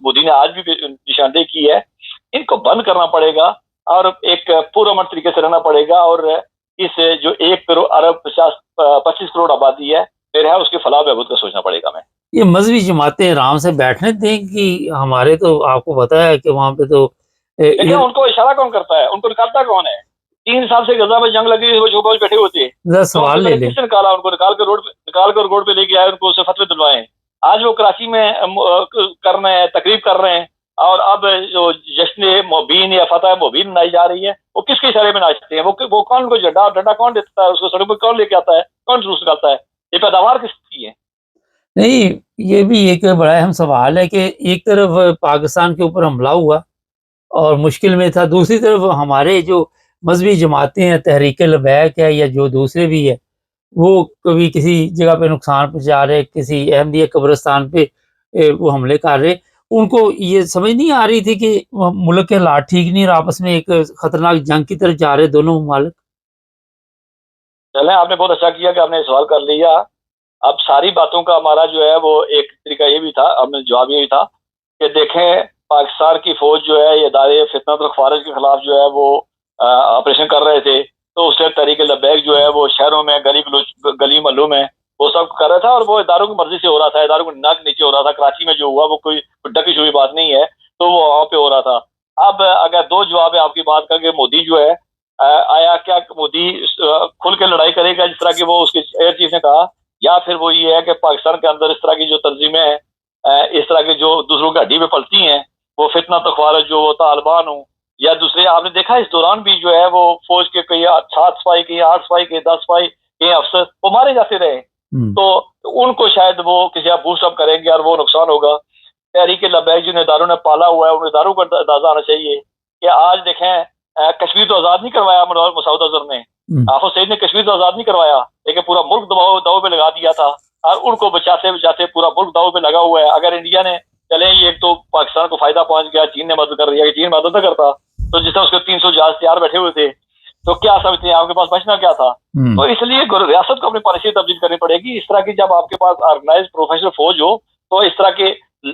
मोदी ने आज भी निशानदेही की है, इनको बंद करना पड़ेगा और एक पुरअमन तरीके से रहना पड़ेगा। और इस जो 1 करोड़ 25 करोड़ आबादी है मेरे यहाँ, उसके फलाह बहबूद का सोचना पड़ेगा। मैं ये मजहबी जमातें आराम से बैठने दें कि हमारे तो आपको पता है कि वहां पे तो देखिए उनको इशारा कौन करता है, उनको निकालता कौन है? 3 साल से गजा में जंग लगी, वो जो बैठे हुए थे, तो सवाल ले लें। किसने निकाला? उनको निकाल कर रोड पे लेके आए, उनको उससे फतवे दिलवाए। आज वो कराची में कर रहे हैं, तकरीब कर रहे हैं। और अब जो जश्न मोबीन या फतह मोबीन मनाई जा रही है, वो किसके इशारे में नाचते हैं? वो कौन को डंडा कौन देता है? उसको सड़क पर कौन लेके आता है? कौन जुलूस निकालता है? ये पैदावार किसकी है? नहीं, ये भी एक बड़ा अहम सवाल है कि एक तरफ पाकिस्तान के ऊपर हमला हुआ और मुश्किल में था, दूसरी तरफ हमारे जो मजहबी जमातें हैं, तहरीक लबैक है या जो दूसरे भी है, वो कभी किसी जगह पे नुकसान पहुंचा रहे, किसी अहमदिया कब्रिस्तान पे वो हमले कर रहे। उनको ये समझ नहीं आ रही थी कि मुल्क के हालात ठीक नहीं और आपस में एक खतरनाक जंग की तरफ जा रहे दोनों मुमालिक। चले, आपने बहुत अच्छा किया कि आपने सवाल कर लिया। अब सारी बातों का हमारा जो है वो एक तरीका ये भी था, हमने जवाब ये भी था कि देखें पाकिस्तान की फौज जो है, ये इदारे फितनत और ख्वारिज के खिलाफ जो है वो ऑपरेशन कर रहे थे। तो उससे तहरीक लबैक जो है वो शहरों में गली महलों में वो सब कर रहा था और वो इदारों की मर्जी से हो रहा था, इदारों को नाक नीचे हो रहा था। कराची में जो हुआ वो कोई ढकी छुपी बात नहीं है, तो वो वहां पे हो रहा था। अब अगर दो जवाब है आपकी बात का कि मोदी जो है आया क्या मोदी खुल के लड़ाई करेगा जिस तरह की वो उसके एयर चीफ ने कहा, या फिर वो ये है कि पाकिस्तान के अंदर इस तरह की जो तंजीमें हैं, इस तरह की जो दूसरों की हड्डी में पलती हैं, वो फितना तख्वार जो वो तालिबान हो या दूसरे। आपने देखा इस दौरान भी जो है वो फौज के कई 7 सिपाही, कहीं 8 सिपाही, कहीं 10 सिपाही, कहीं अफसर वो मारे जाते रहे। तो उनको शायद वो किसी बूस्ट अप करेंगे और वो नुकसान होगा। तहरीक लबैक जिन इदारों ने पाला हुआ है उन इदारों को अंदाजा आना चाहिए कि आज देखें कश्मीर तो आजाद नहीं करवाया मसूद अजहर ने, आफो सईद ने कश्मीर तो आजाद नहीं करवाया, लेकिन पूरा मुल्क दाव पे लगा दिया था और उनको बचाते बचाते पूरा मुल्क दाव पे लगा हुआ है। अगर इंडिया ने चले ये एक तो पाकिस्तान को फायदा पहुंच गया, चीन ने मदद कर दिया कि चीन मदद न करता तो जिससे उसके 300 जहाज तैयार बैठे हुए थे, तो क्या समझते हैं आपके पास बचना क्या था? तो इसलिए रियासत को अपनी पॉलिसी तब्दील करनी पड़ेगी। इस तरह की जब आपके पास ऑर्गेनाइज प्रोफेशनल फौज हो तो इस तरह के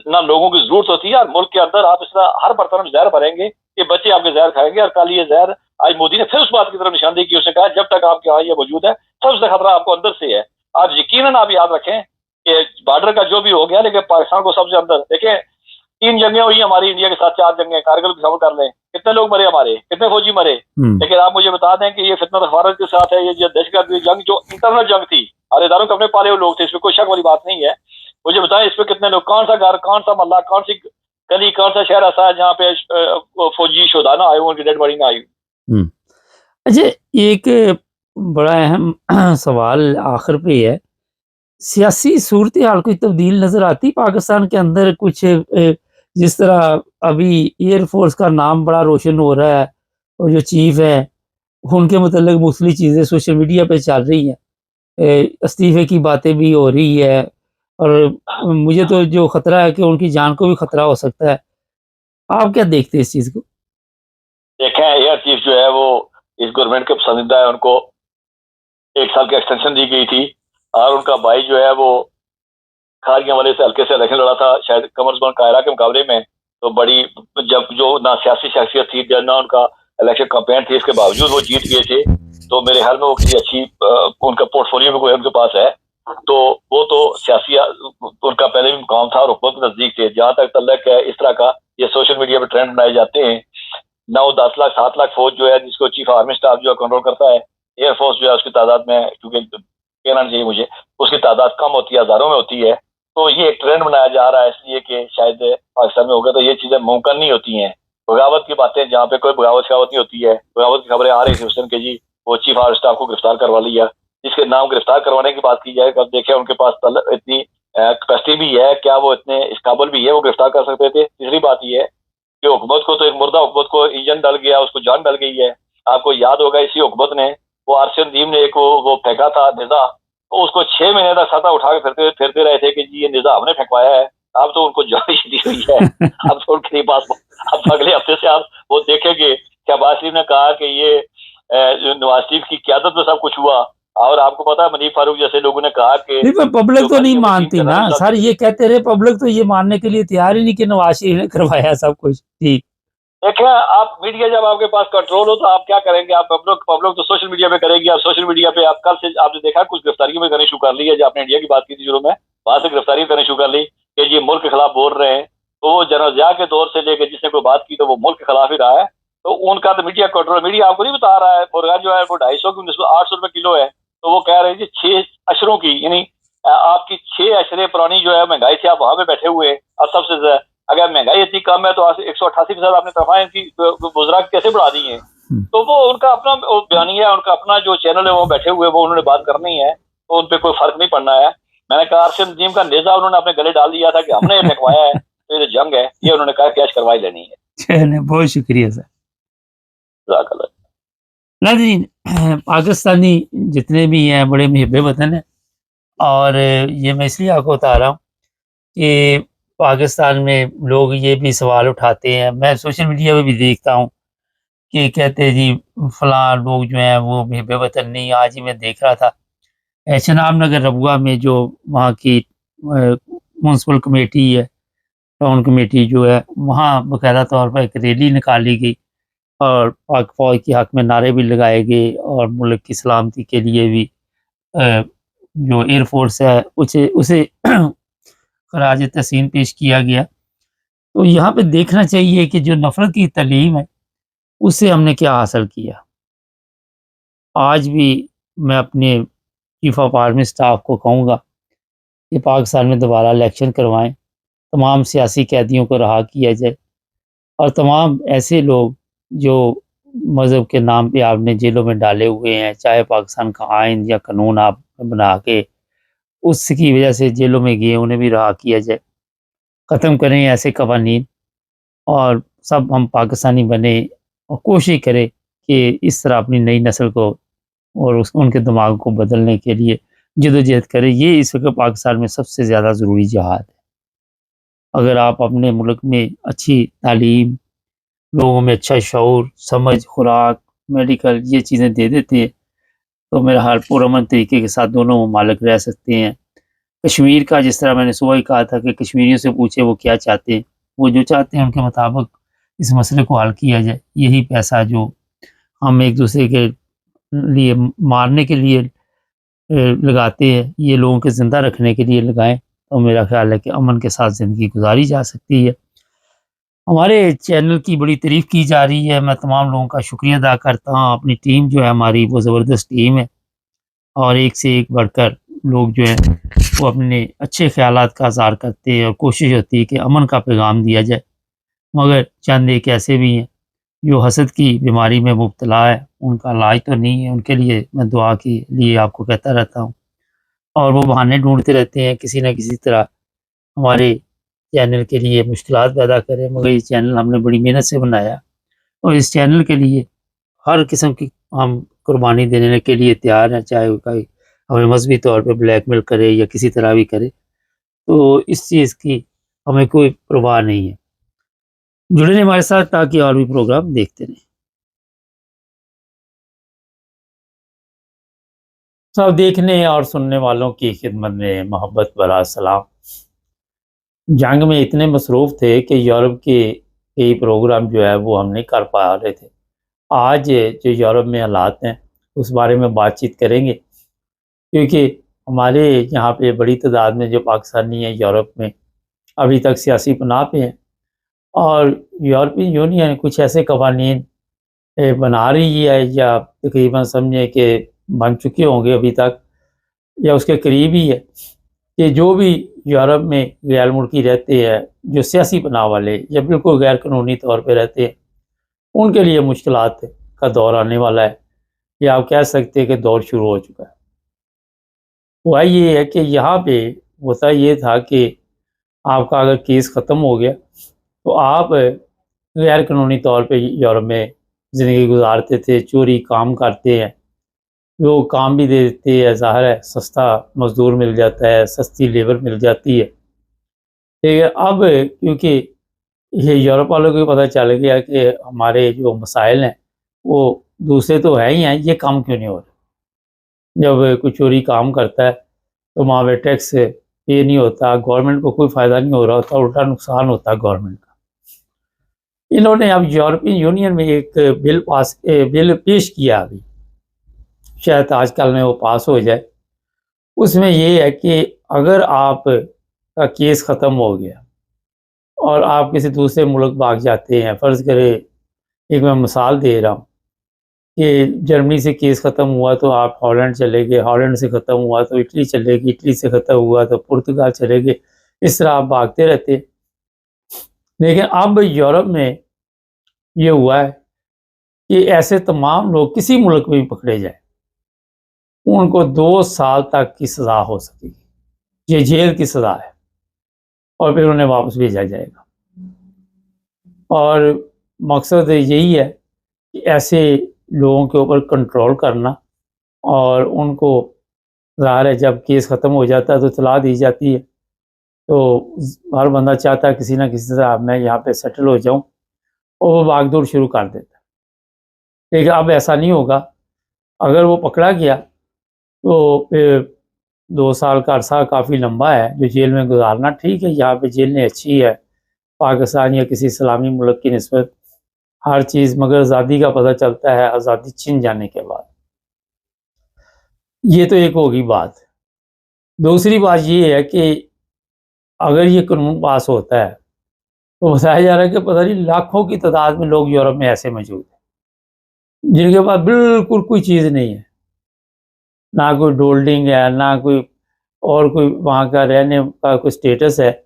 ना लोगों की जरूरत होती है। और मुल्क के अंदर आप इस तरह हर बर्तन में जहर भरेंगे, ये बच्चे आपके जहर खाएंगे। और कल ये जहर आज मोदी ने फिर उस बात की तरफ निशानदेही की, उसने कहा जब तक आपके यहाँ ये मौजूद है सबसे खतरा आपको अंदर से है। आप यकीनन आप याद रखें कि बॉर्डर का जो भी हो गया, लेकिन पाकिस्तान को सबसे अंदर देखें। 3 जंगें हुई हमारी इंडिया के साथ, 4 जंगें, कारगिल की खबर कर लें, कितने लोग मरे, हमारे कितने फौजी मरे। लेकिन आप मुझे बता दें कि ये फितना तख्वारज के साथ है, ये जो दहशतगर्द जंग जो इंटरनल जंग थी और इदारों के अपने पाले हुए लोग थे, इसमें कोई शक वाली बात नहीं है। मुझे बताएं इसमें कितने लोग, कौन सा घर, कौन सा मोहल्ला, कौन सी गली, कौन सा शहर ऐसा है जहाँ पे फौजी शुहदा ना आए, उनकी डेड बॉडी ना आई। अच्छा, एक बड़ा अहम सवाल आखिर पे है, सियासी सूरत हाल कोई तब्दील नज़र आती पाकिस्तान के अंदर कुछ जिस तरह अभी एयरफोर्स का नाम बड़ा रोशन हो रहा है और जो चीफ है उनके मतलब मुख्तलिफ चीज़ें सोशल मीडिया पे चल रही हैं, इस्तीफे की बातें भी हो रही है और मुझे तो जो खतरा है कि उनकी जान को भी खतरा हो सकता है। आप क्या देखते हैं इस चीज़ को? देखें, एयर चीफ जो है वो इस गवर्नमेंट के पसंदीदा है, उनको 1 साल की एक्सटेंशन दी गई थी और उनका भाई जो है वो खारियां वाले से हल्के से इलेक्शन लड़ा था, शायद कमर उस्मान कायरा के मुकाबले में। तो बड़ी, जब जो ना सियासी शख्सियत थी ना उनका इलेक्शन कैंपेन थी, इसके बावजूद वो जीत गए थे। तो मेरे ख्याल में वो किसी अच्छी उनका पोर्टफोलियो में कोई उनके पास है, तो वो तो सियासी उनका पहले भी मुकाम था और हुकूमत के नजदीक थे। जहां तक तल्लक है इस तरह का, ये सोशल मीडिया पे ट्रेंड बनाए जाते हैं। 9-10 लाख 7 लाख फौज जो है, जिसको चीफ आर्मी स्टाफ जो है कंट्रोल करता है, एयरफोर्स जो है उसकी तादाद में, क्योंकि कहना नहीं चाहिए मुझे, उसकी तादाद कम होती है, हजारों में होती है। तो ये एक ट्रेंड बनाया जा रहा है इसलिए कि शायद पाकिस्तान में होगा तो ये चीजें मुमकिन नहीं होती हैं। बगावत की बातें, जहाँ पे कोई बगावत शगावत नहीं होती है, बगावत की खबरें आ रही थी उस दिन के जी वो चीफ आर्मी स्टाफ को गिरफ्तार करवा लिया। जिसके नाम गिरफ्तार करवाने की बात की जाए, अब देखें उनके पास इतनी कैपेसिटी भी है, क्या वो इतने इस काबल भी है वो गिरफ्तार कर सकते थे? तीसरी बात ये है कि हुकूमत को तो, एक मुर्दा हुकूमत को इंजन डल गया, उसको जान डल गई है। आपको याद होगा इसी हुकूमत ने वो आरसीएम नदीम ने एक वो फेंका था निजा, तो उसको 6 महीने तक छाता उठा के फिरते फिरते रहे थे कि जी ये निजा हमने फेंकवाया है। अब तो उनको जान दी हुई है। अब तो उनके पास, अब तो अगले हफ्ते से आप वो देखेंगे, शहबाज शरीफ ने कहा कि ये जो नवाज शरीफ की क्यादत में सब कुछ हुआ। और आपको पता है मनीफ फारूक जैसे लोगों ने कहा कि नहीं, पर पब्लिक तो नहीं मानती ना जनरल सर, ये कहते रहे, पब्लिक तो ये मानने के लिए तैयार ही नहीं कि नवाज शरीफ ने करवाया सब कुछ ठीक। देखिए, आप मीडिया जब आपके पास कंट्रोल हो तो आप क्या करेंगे? आप पब्लिक तो सोशल मीडिया पे करेगी। आप सोशल मीडिया पे आप कल से आपने देखा कुछ गिरफ्तारियों में करनी शुरू कर ली है। जब आपने इंडिया की बात की थी शुरू में, वहां से गिरफ्तारी करनी शुरू कर ली कि ये मुल्क के खिलाफ बोल रहे हैं। तो वो जनरल जिया के दौर से लेकर जिसने कोई बात की तो वो मुल्क के खिलाफ ही रहा है। तो उनका तो मीडिया कंट्रोल, मीडिया आपको नहीं बता रहा है। मुर्गा जो है वो 250 की 800 रुपए किलो है, तो वो कह रहे थे 6 अशरों की, यानी आपकी 6 अशरे पुरानी जो है महंगाई से आप वहां पे बैठे हुए। और सबसे अगर महंगाई इतनी कम है तो 188% आपने तनख्वाहें इनकी गुजरा कैसे बढ़ा दी है? तो वो उनका अपना बयानिया है, उनका अपना जो चैनल है वो बैठे हुए, वो उन्होंने बात करनी है, तो उन पर कोई फर्क नहीं पड़ना है। मैंने कहा आरसीएम नदीम का नेजा उन्होंने अपने गले डाल दिया था कि हमने फेंकवाया है, तो ये जंग है, ये उन्होंने कहा कैश करवाई लेनी है। चलिए, बहुत शुक्रिया सर। जज़ाकल्लाह। नाज़रीन, पाकिस्तानी जितने भी हैं बड़े मुहिब वतन हैं और ये मैं इसलिए आपको बता रहा हूँ कि पाकिस्तान में लोग ये भी सवाल उठाते हैं, मैं सोशल मीडिया पे भी देखता हूँ कि कहते हैं जी फलां लोग जो हैं वो मुहिब वतन नहीं। आज ही मैं देख रहा था शनाब नगर रबुआ में जो वहाँ की म्यूनसिपल कमेटी है, टाउन कमेटी जो है, वहाँ बाकायदा तौर पर एक रैली निकाली गई और पाक फ़ौज के हक़ में नारे भी लगाए गए और मुल्क की सलामती के लिए भी जो एयर फोर्स है उसे खराज तहसीन पेश किया गया। तो यहाँ पे देखना चाहिए कि जो नफ़रत की तालीम है उससे हमने क्या हासिल किया। आज भी मैं अपने चीफ ऑफ आर्मी स्टाफ को कहूँगा कि पाकिस्तान में दोबारा इलेक्शन करवाएं, तमाम सियासी कैदियों को रहा किया जाए और तमाम ऐसे लोग जो मज़हब के नाम पे आपने जेलों में डाले हुए हैं, चाहे पाकिस्तान का आइन या कानून आप बना के उसकी वजह से जेलों में गए, उन्हें भी रहा किया जाए। ख़त्म करें ऐसे कवानीन और सब हम पाकिस्तानी बने और कोशिश करें कि इस तरह अपनी नई नस्ल को और उनके दिमाग को बदलने के लिए जदोजहद करें। ये इस वक्त पाकिस्तान में सबसे ज़्यादा ज़रूरी जिहाद है। अगर आप अपने मुल्क में अच्छी तालीम, लोगों में अच्छा शऊर, समझ, खुराक, मेडिकल ये चीज़ें दे देते हैं तो मेरा हाल पुरअमन तरीके के साथ दोनों ममालिक रह सकते हैं। कश्मीर का जिस तरह मैंने सुबह ही कहा था कि कश्मीरियों से पूछे वो क्या चाहते हैं, वो जो चाहते हैं उनके मुताबिक इस मसले को हल किया जाए। यही पैसा जो हम एक दूसरे के लिए मारने के लिए लगाते हैं, ये लोगों के ज़िंदा रखने के लिए लगाएं तो मेरा ख्याल है कि अमन के साथ ज़िंदगी गुजारी जा सकती है। हमारे चैनल की बड़ी तारीफ़ की जा रही है, मैं तमाम लोगों का शुक्रिया अदा करता हूँ। अपनी टीम जो है हमारी वो ज़बरदस्त टीम है और एक से एक बढ़कर लोग जो हैं वो अपने अच्छे ख़यालात का इज़हार करते हैं और कोशिश होती है कि अमन का पैगाम दिया जाए। मगर चंद एक ऐसे भी हैं जो हसद की बीमारी में मुब्तला है, उनका इलाज तो नहीं है, उनके लिए मैं दुआ के लिए आपको कहता रहता हूँ। और वो बहाने ढूंढते रहते हैं किसी न किसी तरह हमारे चैनल के लिए मुश्किलात पैदा करें, मगर ये चैनल हमने बड़ी मेहनत से बनाया और इस चैनल के लिए हर किस्म की हम कुर्बानी देने के लिए तैयार हैं, चाहे वो कोई हमें मजहबी तौर पे ब्लैकमेल करे या किसी तरह भी करे, तो इस चीज़ की हमें कोई परवाह नहीं है। जुड़े रहें हमारे साथ ताकि और भी प्रोग्राम देखते रहें। सब देखने और सुनने वालों की खिदमत में मोहब्बत भरा सलाम। जंग में इतने मसरूफ़ थे कि यूरोप के कई प्रोग्राम जो है वो हम नहीं कर पा रहे थे। आज जो यूरोप में हालात हैं उस बारे में बातचीत करेंगे, क्योंकि हमारे यहाँ पे बड़ी तादाद में जो पाकिस्तानी हैं यूरोप में अभी तक सियासी पनाह पे हैं और यूरोपीय यूनियन कुछ ऐसे कवानीन बना रही है या तकरीबन समझे कि बन चुके होंगे अभी तक या उसके करीब ही है कि जो भी यूरोप में गैर मुल्की रहते हैं, जो सियासी पनाह वाले या बिल्कुल गैर कानूनी तौर पे रहते हैं, उनके लिए मुश्किलात का दौर आने वाला है या आप कह सकते हैं कि दौर शुरू हो चुका है। हुआ ये है कि यहाँ पे होता ये था कि आपका अगर केस ख़त्म हो गया तो आप गैर कानूनी तौर पे यूरोप में ज़िंदगी गुजारते थे, चोरी काम करते हैं, वो काम भी दे देते हैं, ज़ाहिर है सस्ता मज़दूर मिल जाता है, सस्ती लेबर मिल जाती है। ठीक है, अब क्योंकि ये यूरोप वालों को भी पता चल गया कि हमारे जो मसाइल हैं वो दूसरे तो है ही हैं, ये काम क्यों नहीं हो रहे। जब कोई चोरी काम करता है तो वहाँ पे टैक्स पे नहीं होता, गवर्नमेंट को कोई फ़ायदा नहीं हो रहा होता, उल्टा नुकसान होता है गवर्नमेंट का। इन्होंने अब यूरोपियन यूनियन में एक बिल पेश किया अभी, शायद आजकल में वो पास हो जाए। उसमें ये है कि अगर आप का केस ख़त्म हो गया और आप किसी दूसरे मुल्क भाग जाते हैं, फ़र्ज़ करें एक मैं मिसाल दे रहा हूँ कि जर्मनी से केस ख़त्म हुआ तो आप हॉलैंड चले गए, हॉलैंड से ख़त्म हुआ तो इटली चले गए, इटली से ख़त्म हुआ तो पुर्तगाल चले गए, इस तरह आप भागते रहते। लेकिन अब यूरोप में ये हुआ है कि ऐसे तमाम लोग किसी मुल्क में भी पकड़े जाए उनको 2 साल तक की सज़ा हो सकेगी, ये जेल की सज़ा है और फिर उन्हें वापस भेजा जाएगा। और मकसद यही है कि ऐसे लोगों के ऊपर कंट्रोल करना और उनको ज़ाहिर है जब केस ख़त्म हो जाता है तो इत्तला दी जाती है, तो हर बंदा चाहता है किसी न किसी तरह मैं यहाँ पे सेटल हो जाऊँ और वो भाग-दौड़ शुरू कर देता है। लेकिन अब ऐसा नहीं होगा, अगर वो पकड़ा गया तो फिर 2 साल का अरसा काफ़ी लंबा है जो जेल में गुजारना। ठीक है, यहाँ पे जेलें अच्छी है पाकिस्तान या किसी इस्लामी मुल्क की निस्बत हर चीज़, मगर आज़ादी का पता चलता है आज़ादी छिन जाने के बाद। ये तो एक होगी बात। दूसरी बात ये है कि अगर ये कानून पास होता है तो बताया जा रहा है कि पता नहीं लाखों की तादाद में लोग यूरोप में ऐसे मौजूद हैं जिनके पास बिल्कुल कोई चीज़ नहीं है, ना कोई होल्डिंग है, ना कोई और कोई वहाँ का रहने का कोई स्टेटस है,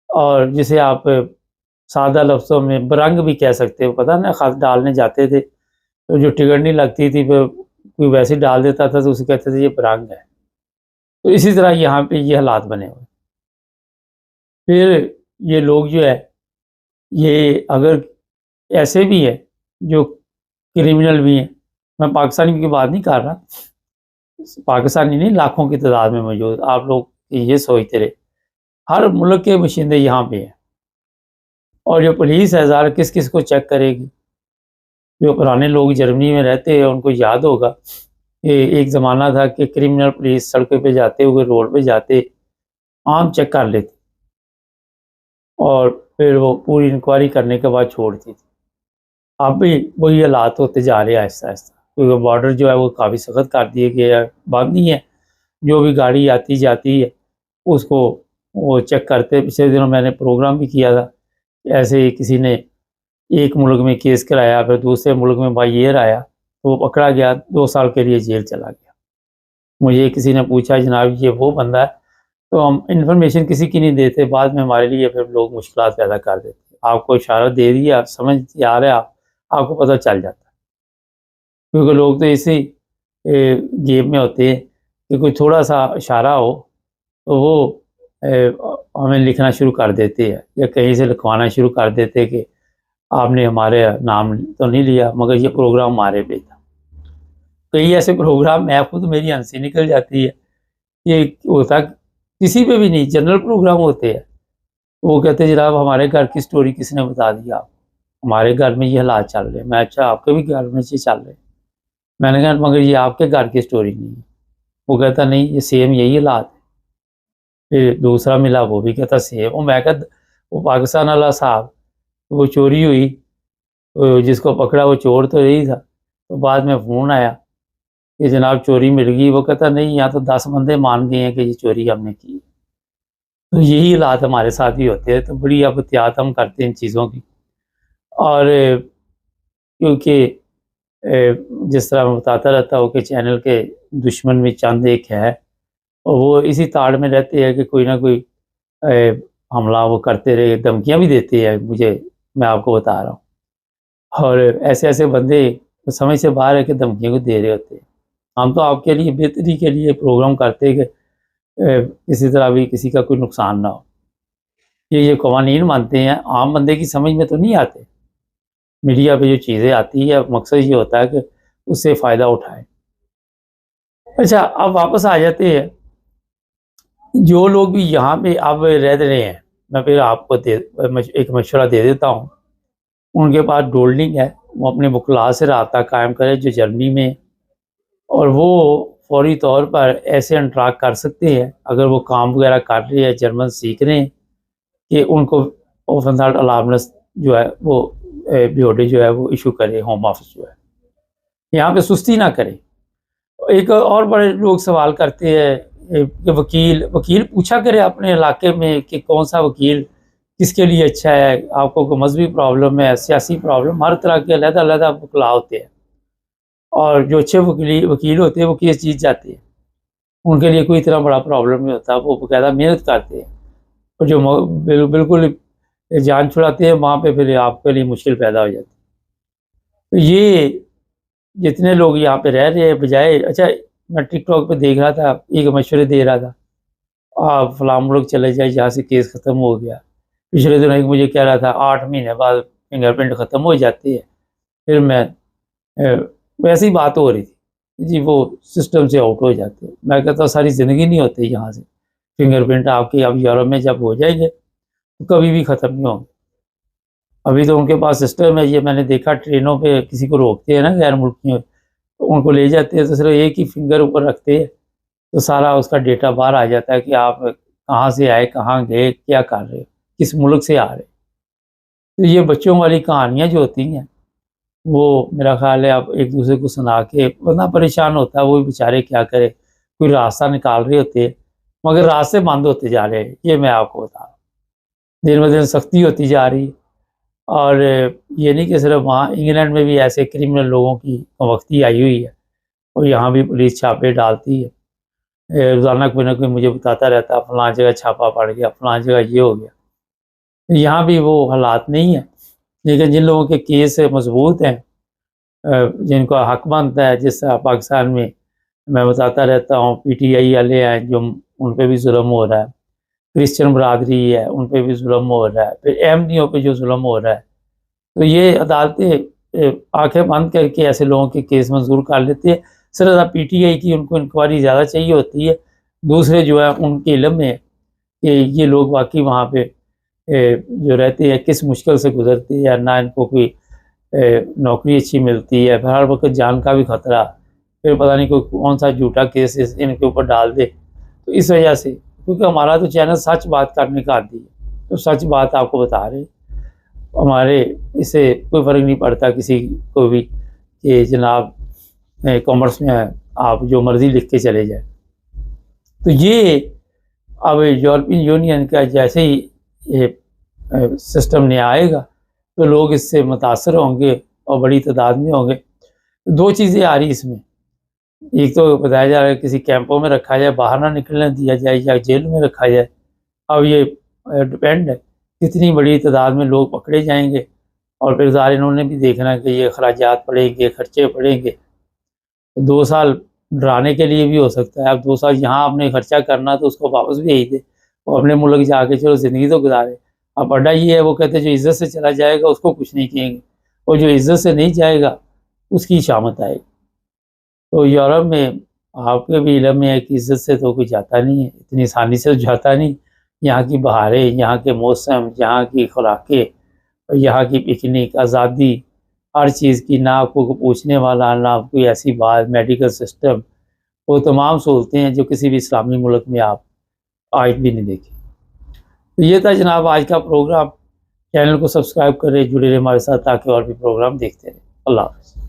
और जिसे आप सादा लफ्ज़ों में बरंग भी कह सकते हो। पता ना ख़त डालने जाते थे तो जो टिकट नहीं लगती थी फिर कोई वैसे ही डाल देता था तो उसे कहते थे ये बरंग है। तो इसी तरह यहाँ पे ये हालात बने हुए। फिर ये लोग जो है ये अगर ऐसे भी है जो क्रिमिनल भी हैं, मैं पाकिस्तानी की बात नहीं कर रहा, पाकिस्तानी नहीं लाखों की तादाद में मौजूद। आप लोग ये सोचते रहे हर मुल्क के बशिंदे यहाँ पे हैं और जो पुलिस है ज़ाहिर किस किस को चेक करेगी। जो पुराने लोग जर्मनी में रहते हैं उनको याद होगा कि एक ज़माना था कि क्रिमिनल पुलिस सड़कों पे जाते हुए रोड पे जाते आम चेक कर लेते और फिर वो पूरी इंक्वायरी करने के बाद छोड़ती थी। अब भी वही हालात होते जा रहे हैं आहिस्ता आहिस्ता, क्योंकि बॉर्डर जो है वो काफ़ी सख्त कर दिए गए हैं, बंद नहीं है, जो भी गाड़ी आती जाती है उसको वो चेक करते। पिछले दिनों मैंने प्रोग्राम भी किया था, ऐसे ही किसी ने एक मुल्क में केस कराया फिर दूसरे मुल्क में बाई एयर आया तो वो पकड़ा गया, 2 साल के लिए जेल चला गया। मुझे किसी ने पूछा जनाब ये वो बंदा है, तो हम इंफॉर्मेशन किसी की नहीं देते, बाद में हमारे लिए फिर लोग मुश्किलात पैदा कर देते। आपको इशारा दे दिया, समझ आ रहा है आपको पता चल जाता है, क्योंकि लोग तो इसी गेम में होते हैं कि कोई थोड़ा सा इशारा हो तो वो हमें लिखना शुरू कर देते हैं या कहीं से लिखवाना शुरू कर देते हैं कि आपने हमारे नाम तो नहीं लिया मगर ये प्रोग्राम हमारे पे था। कई ऐसे प्रोग्राम मैं खुद मेरी हंसी निकल जाती है। ये होता किसी पे भी नहीं, जनरल प्रोग्राम होते हैं। वो कहते हैं जनाब हमारे घर की स्टोरी किसने बता दी आप, हमारे घर में ये हालात चल रहे हैं। मैं अच्छा आपके भी घर में ये चल रहे हैं? मैंने कहा मगर ये आपके घर की स्टोरी नहीं है। वो कहता नहीं ये सेम यही हालात है। फिर दूसरा मिला वो भी कहता सेम। वो मैं कहता वो पाकिस्तान वाला साहब वो चोरी हुई, जिसको पकड़ा वो चोर तो यही था। तो बाद में फ़ोन आया कि जनाब चोरी मिल गई। वो कहता नहीं यहाँ तो 10 बंदे मान गए हैं कि ये चोरी हमने की। तो यही हालात हमारे साथ भी होते हैं। तो बड़ी अब एहतियात हम करते हैं इन चीज़ों की। और क्योंकि जिस तरह मैं बताता रहता हूँ कि चैनल के दुश्मन में चंद एक है और वो इसी ताड़ में रहते हैं कि कोई ना कोई हमला वो करते रहे, धमकियाँ भी देते हैं मुझे, मैं आपको बता रहा हूँ। और ऐसे ऐसे बंदे समझ से बाहर है कि धमकियों को दे रहे होते हैं। हम तो आपके लिए बेहतरी के लिए प्रोग्राम करते हैं कि किसी तरह भी किसी का कोई नुकसान ना हो। ये कवानीन मानते हैं, आम बंदे की समझ में तो नहीं आते। मीडिया पे जो चीज़ें आती है मकसद ये होता है कि उससे फ़ायदा उठाएं। अच्छा अब वापस आ जाते हैं, जो लोग भी यहाँ पे अब रह रहे हैं, मैं फिर आपको एक मशवरा दे देता हूँ। उनके पास डोल्डिंग है, वो अपने वकला से रब्ता कायम करें जो जर्मनी में, और वो फौरी तौर पर ऐसे इंटरेक्ट कर सकते हैं अगर वो काम वगैरह कर रहे हैं, जर्मन सीख रहे हैं, कि उनको ओफनसाल्ट अलार्मनेस जो है वो बीओडी जो है वो इशू करे, होम ऑफिस जो है यहाँ पे सुस्ती ना करे। एक और बड़े लोग सवाल करते हैं कि वकील पूछा करे अपने इलाके में कि कौन सा वकील किसके लिए अच्छा है। आपको कोई मजहबी प्रॉब्लम है, सियासी प्रॉब्लम, हर तरह के अलग-अलग वकला होते हैं और जो अच्छे वकील होते हैं वो केस जीत जाते हैं। उनके लिए कोई इतना बड़ा प्रॉब्लम नहीं होता, वो बाकायदा मेहनत करते हैं। और जो बिल्कुल जान छुड़ाते हैं वहाँ पे फिर आपके लिए मुश्किल पैदा हो जाती है। तो ये जितने लोग यहाँ पे रह रहे हैं बजाय, अच्छा मैं टिकटॉक पे देख रहा था, एक मशवरे दे रहा था, आप फलां मुल्क चले जाए जहाँ से केस ख़त्म हो गया। पिछले दिनों एक मुझे कह रहा था 8 महीने बाद फिंगरप्रिंट ख़त्म हो जाती है। फिर मैं वैसी बात हो रही थी जी, वो सिस्टम से आउट हो जाते हैं। मैं कहता हूँ सारी ज़िंदगी नहीं होती यहाँ से फिंगरप्रिंट आपकी, अब यूरोप में जब हो जाएंगे तो कभी भी ख़त्म नहीं होंगे। अभी तो उनके पास सिस्टम है, ये मैंने देखा ट्रेनों पे किसी को रोकते हैं ना गैर मुल्कियों, तो उनको ले जाते हैं तो सिर्फ एक ही फिंगर ऊपर रखते हैं तो सारा उसका डेटा बाहर आ जाता है कि आप कहाँ से आए, कहाँ गए, क्या कर रहे, किस मुल्क से आ रहे। तो ये बच्चों वाली कहानियाँ जो होती हैं वो मेरा ख्याल है आप एक दूसरे को सुना के बंदा परेशान होता है, वो भी बेचारे क्या करे, कोई रास्ता निकाल रहे होते हैं मगर रास्ते बंद होते जा रहे हैं। ये मैं आपको बता रहा हूँ, दिन ब दिन सख्ती होती जा रही है। और ये नहीं कि सिर्फ वहाँ इंग्लैंड में भी ऐसे क्रिमिनल लोगों की कमबख्ती आई हुई है और यहाँ भी पुलिस छापे डालती है। रोज़ाना कोई ना कोई मुझे बताता रहता है फलां जगह छापा पड़ गया, फलां जगह ये हो गया। तो यहाँ भी वो हालात नहीं है, लेकिन जिन लोगों के केस मजबूत हैं, जिनका हक बनता है, जिस तरह पाकिस्तान में मैं बताता रहता हूँ PTI वाले हैं जो उन पर भी जुल्म हो रहा है, क्रिश्चियन बरादरी है उन पर भी जुल्म हो रहा है, फिर अहमदियों पे जो जुल्म हो रहा है। तो ये अदालतें आंखें बंद करके ऐसे लोगों के केस मंजूर कर लेती है। सिर्फ PTI की उनको इंक्वायरी ज़्यादा चाहिए होती है, दूसरे जो है उनके इल्म में कि ये लोग वाकई वहाँ पे जो रहते हैं किस मुश्किल से गुजरते हैं, ना इनको कोई नौकरी अच्छी मिलती है, फिर हर वक्त जान का भी खतरा, फिर पता नहीं कोई कौन सा झूठा केस इनके ऊपर डाल दे। तो इस वजह से, क्योंकि हमारा तो चैनल सच बात करने का आदी है, तो सच बात आपको बता रहे, हमारे इससे कोई फ़र्क नहीं पड़ता किसी को भी कि जनाब कॉमर्स में आप जो मर्ज़ी लिख के चले जाए। तो ये अब यूरोपियन यूनियन का जैसे ही ये सिस्टम नया आएगा तो लोग इससे मुतासर होंगे और बड़ी तादाद में होंगे। दो चीज़ें आ रही इसमें, एक तो बताया जा रहा है किसी कैंपों में रखा जाए, बाहर ना निकलने दिया जाए या जेल में रखा जाए। अब ये डिपेंड है कितनी बड़ी तादाद में लोग पकड़े जाएंगे और फिर ज़ाहिर इन्होंने भी देखना है कि ये अखराजात पड़ेंगे, खर्चे पड़ेंगे। 2 साल डराने के लिए भी हो सकता है। अब 2 साल यहाँ आपने खर्चा करना तो उसको वापस भी यही दे और अपने मुल्क जाके चलो ज़िंदगी तो गुजारे। अब अड्डा ये है, वो कहते हैं जो इज़्ज़त से चला जाएगा उसको कुछ नहीं कहेंगे और जो इज़्ज़त से नहीं जाएगा उसकी शामत आएगी। तो यूरोप में आपके भी इल्म में है कि इज़्ज़त से तो कोई जाता नहीं है, इतनी आसानी से तो जाता नहीं। यहाँ की बहारें, यहाँ के मौसम, यहाँ की खुराकें, यहाँ की पिकनिक, आज़ादी, हर चीज़ की ना आपको पूछने वाला, ना कोई ऐसी बात, मेडिकल सिस्टम, वो तमाम सहूलतें हैं जो किसी भी इस्लामी मुल्क में आप आज भी नहीं देखी। तो ये था जनाब आज का प्रोग्राम। चैनल को सब्सक्राइब करें, जुड़े रहें हमारे साथ ताकि और भी प्रोग्राम देखते रहें। अल्लाह हाफ़िज़।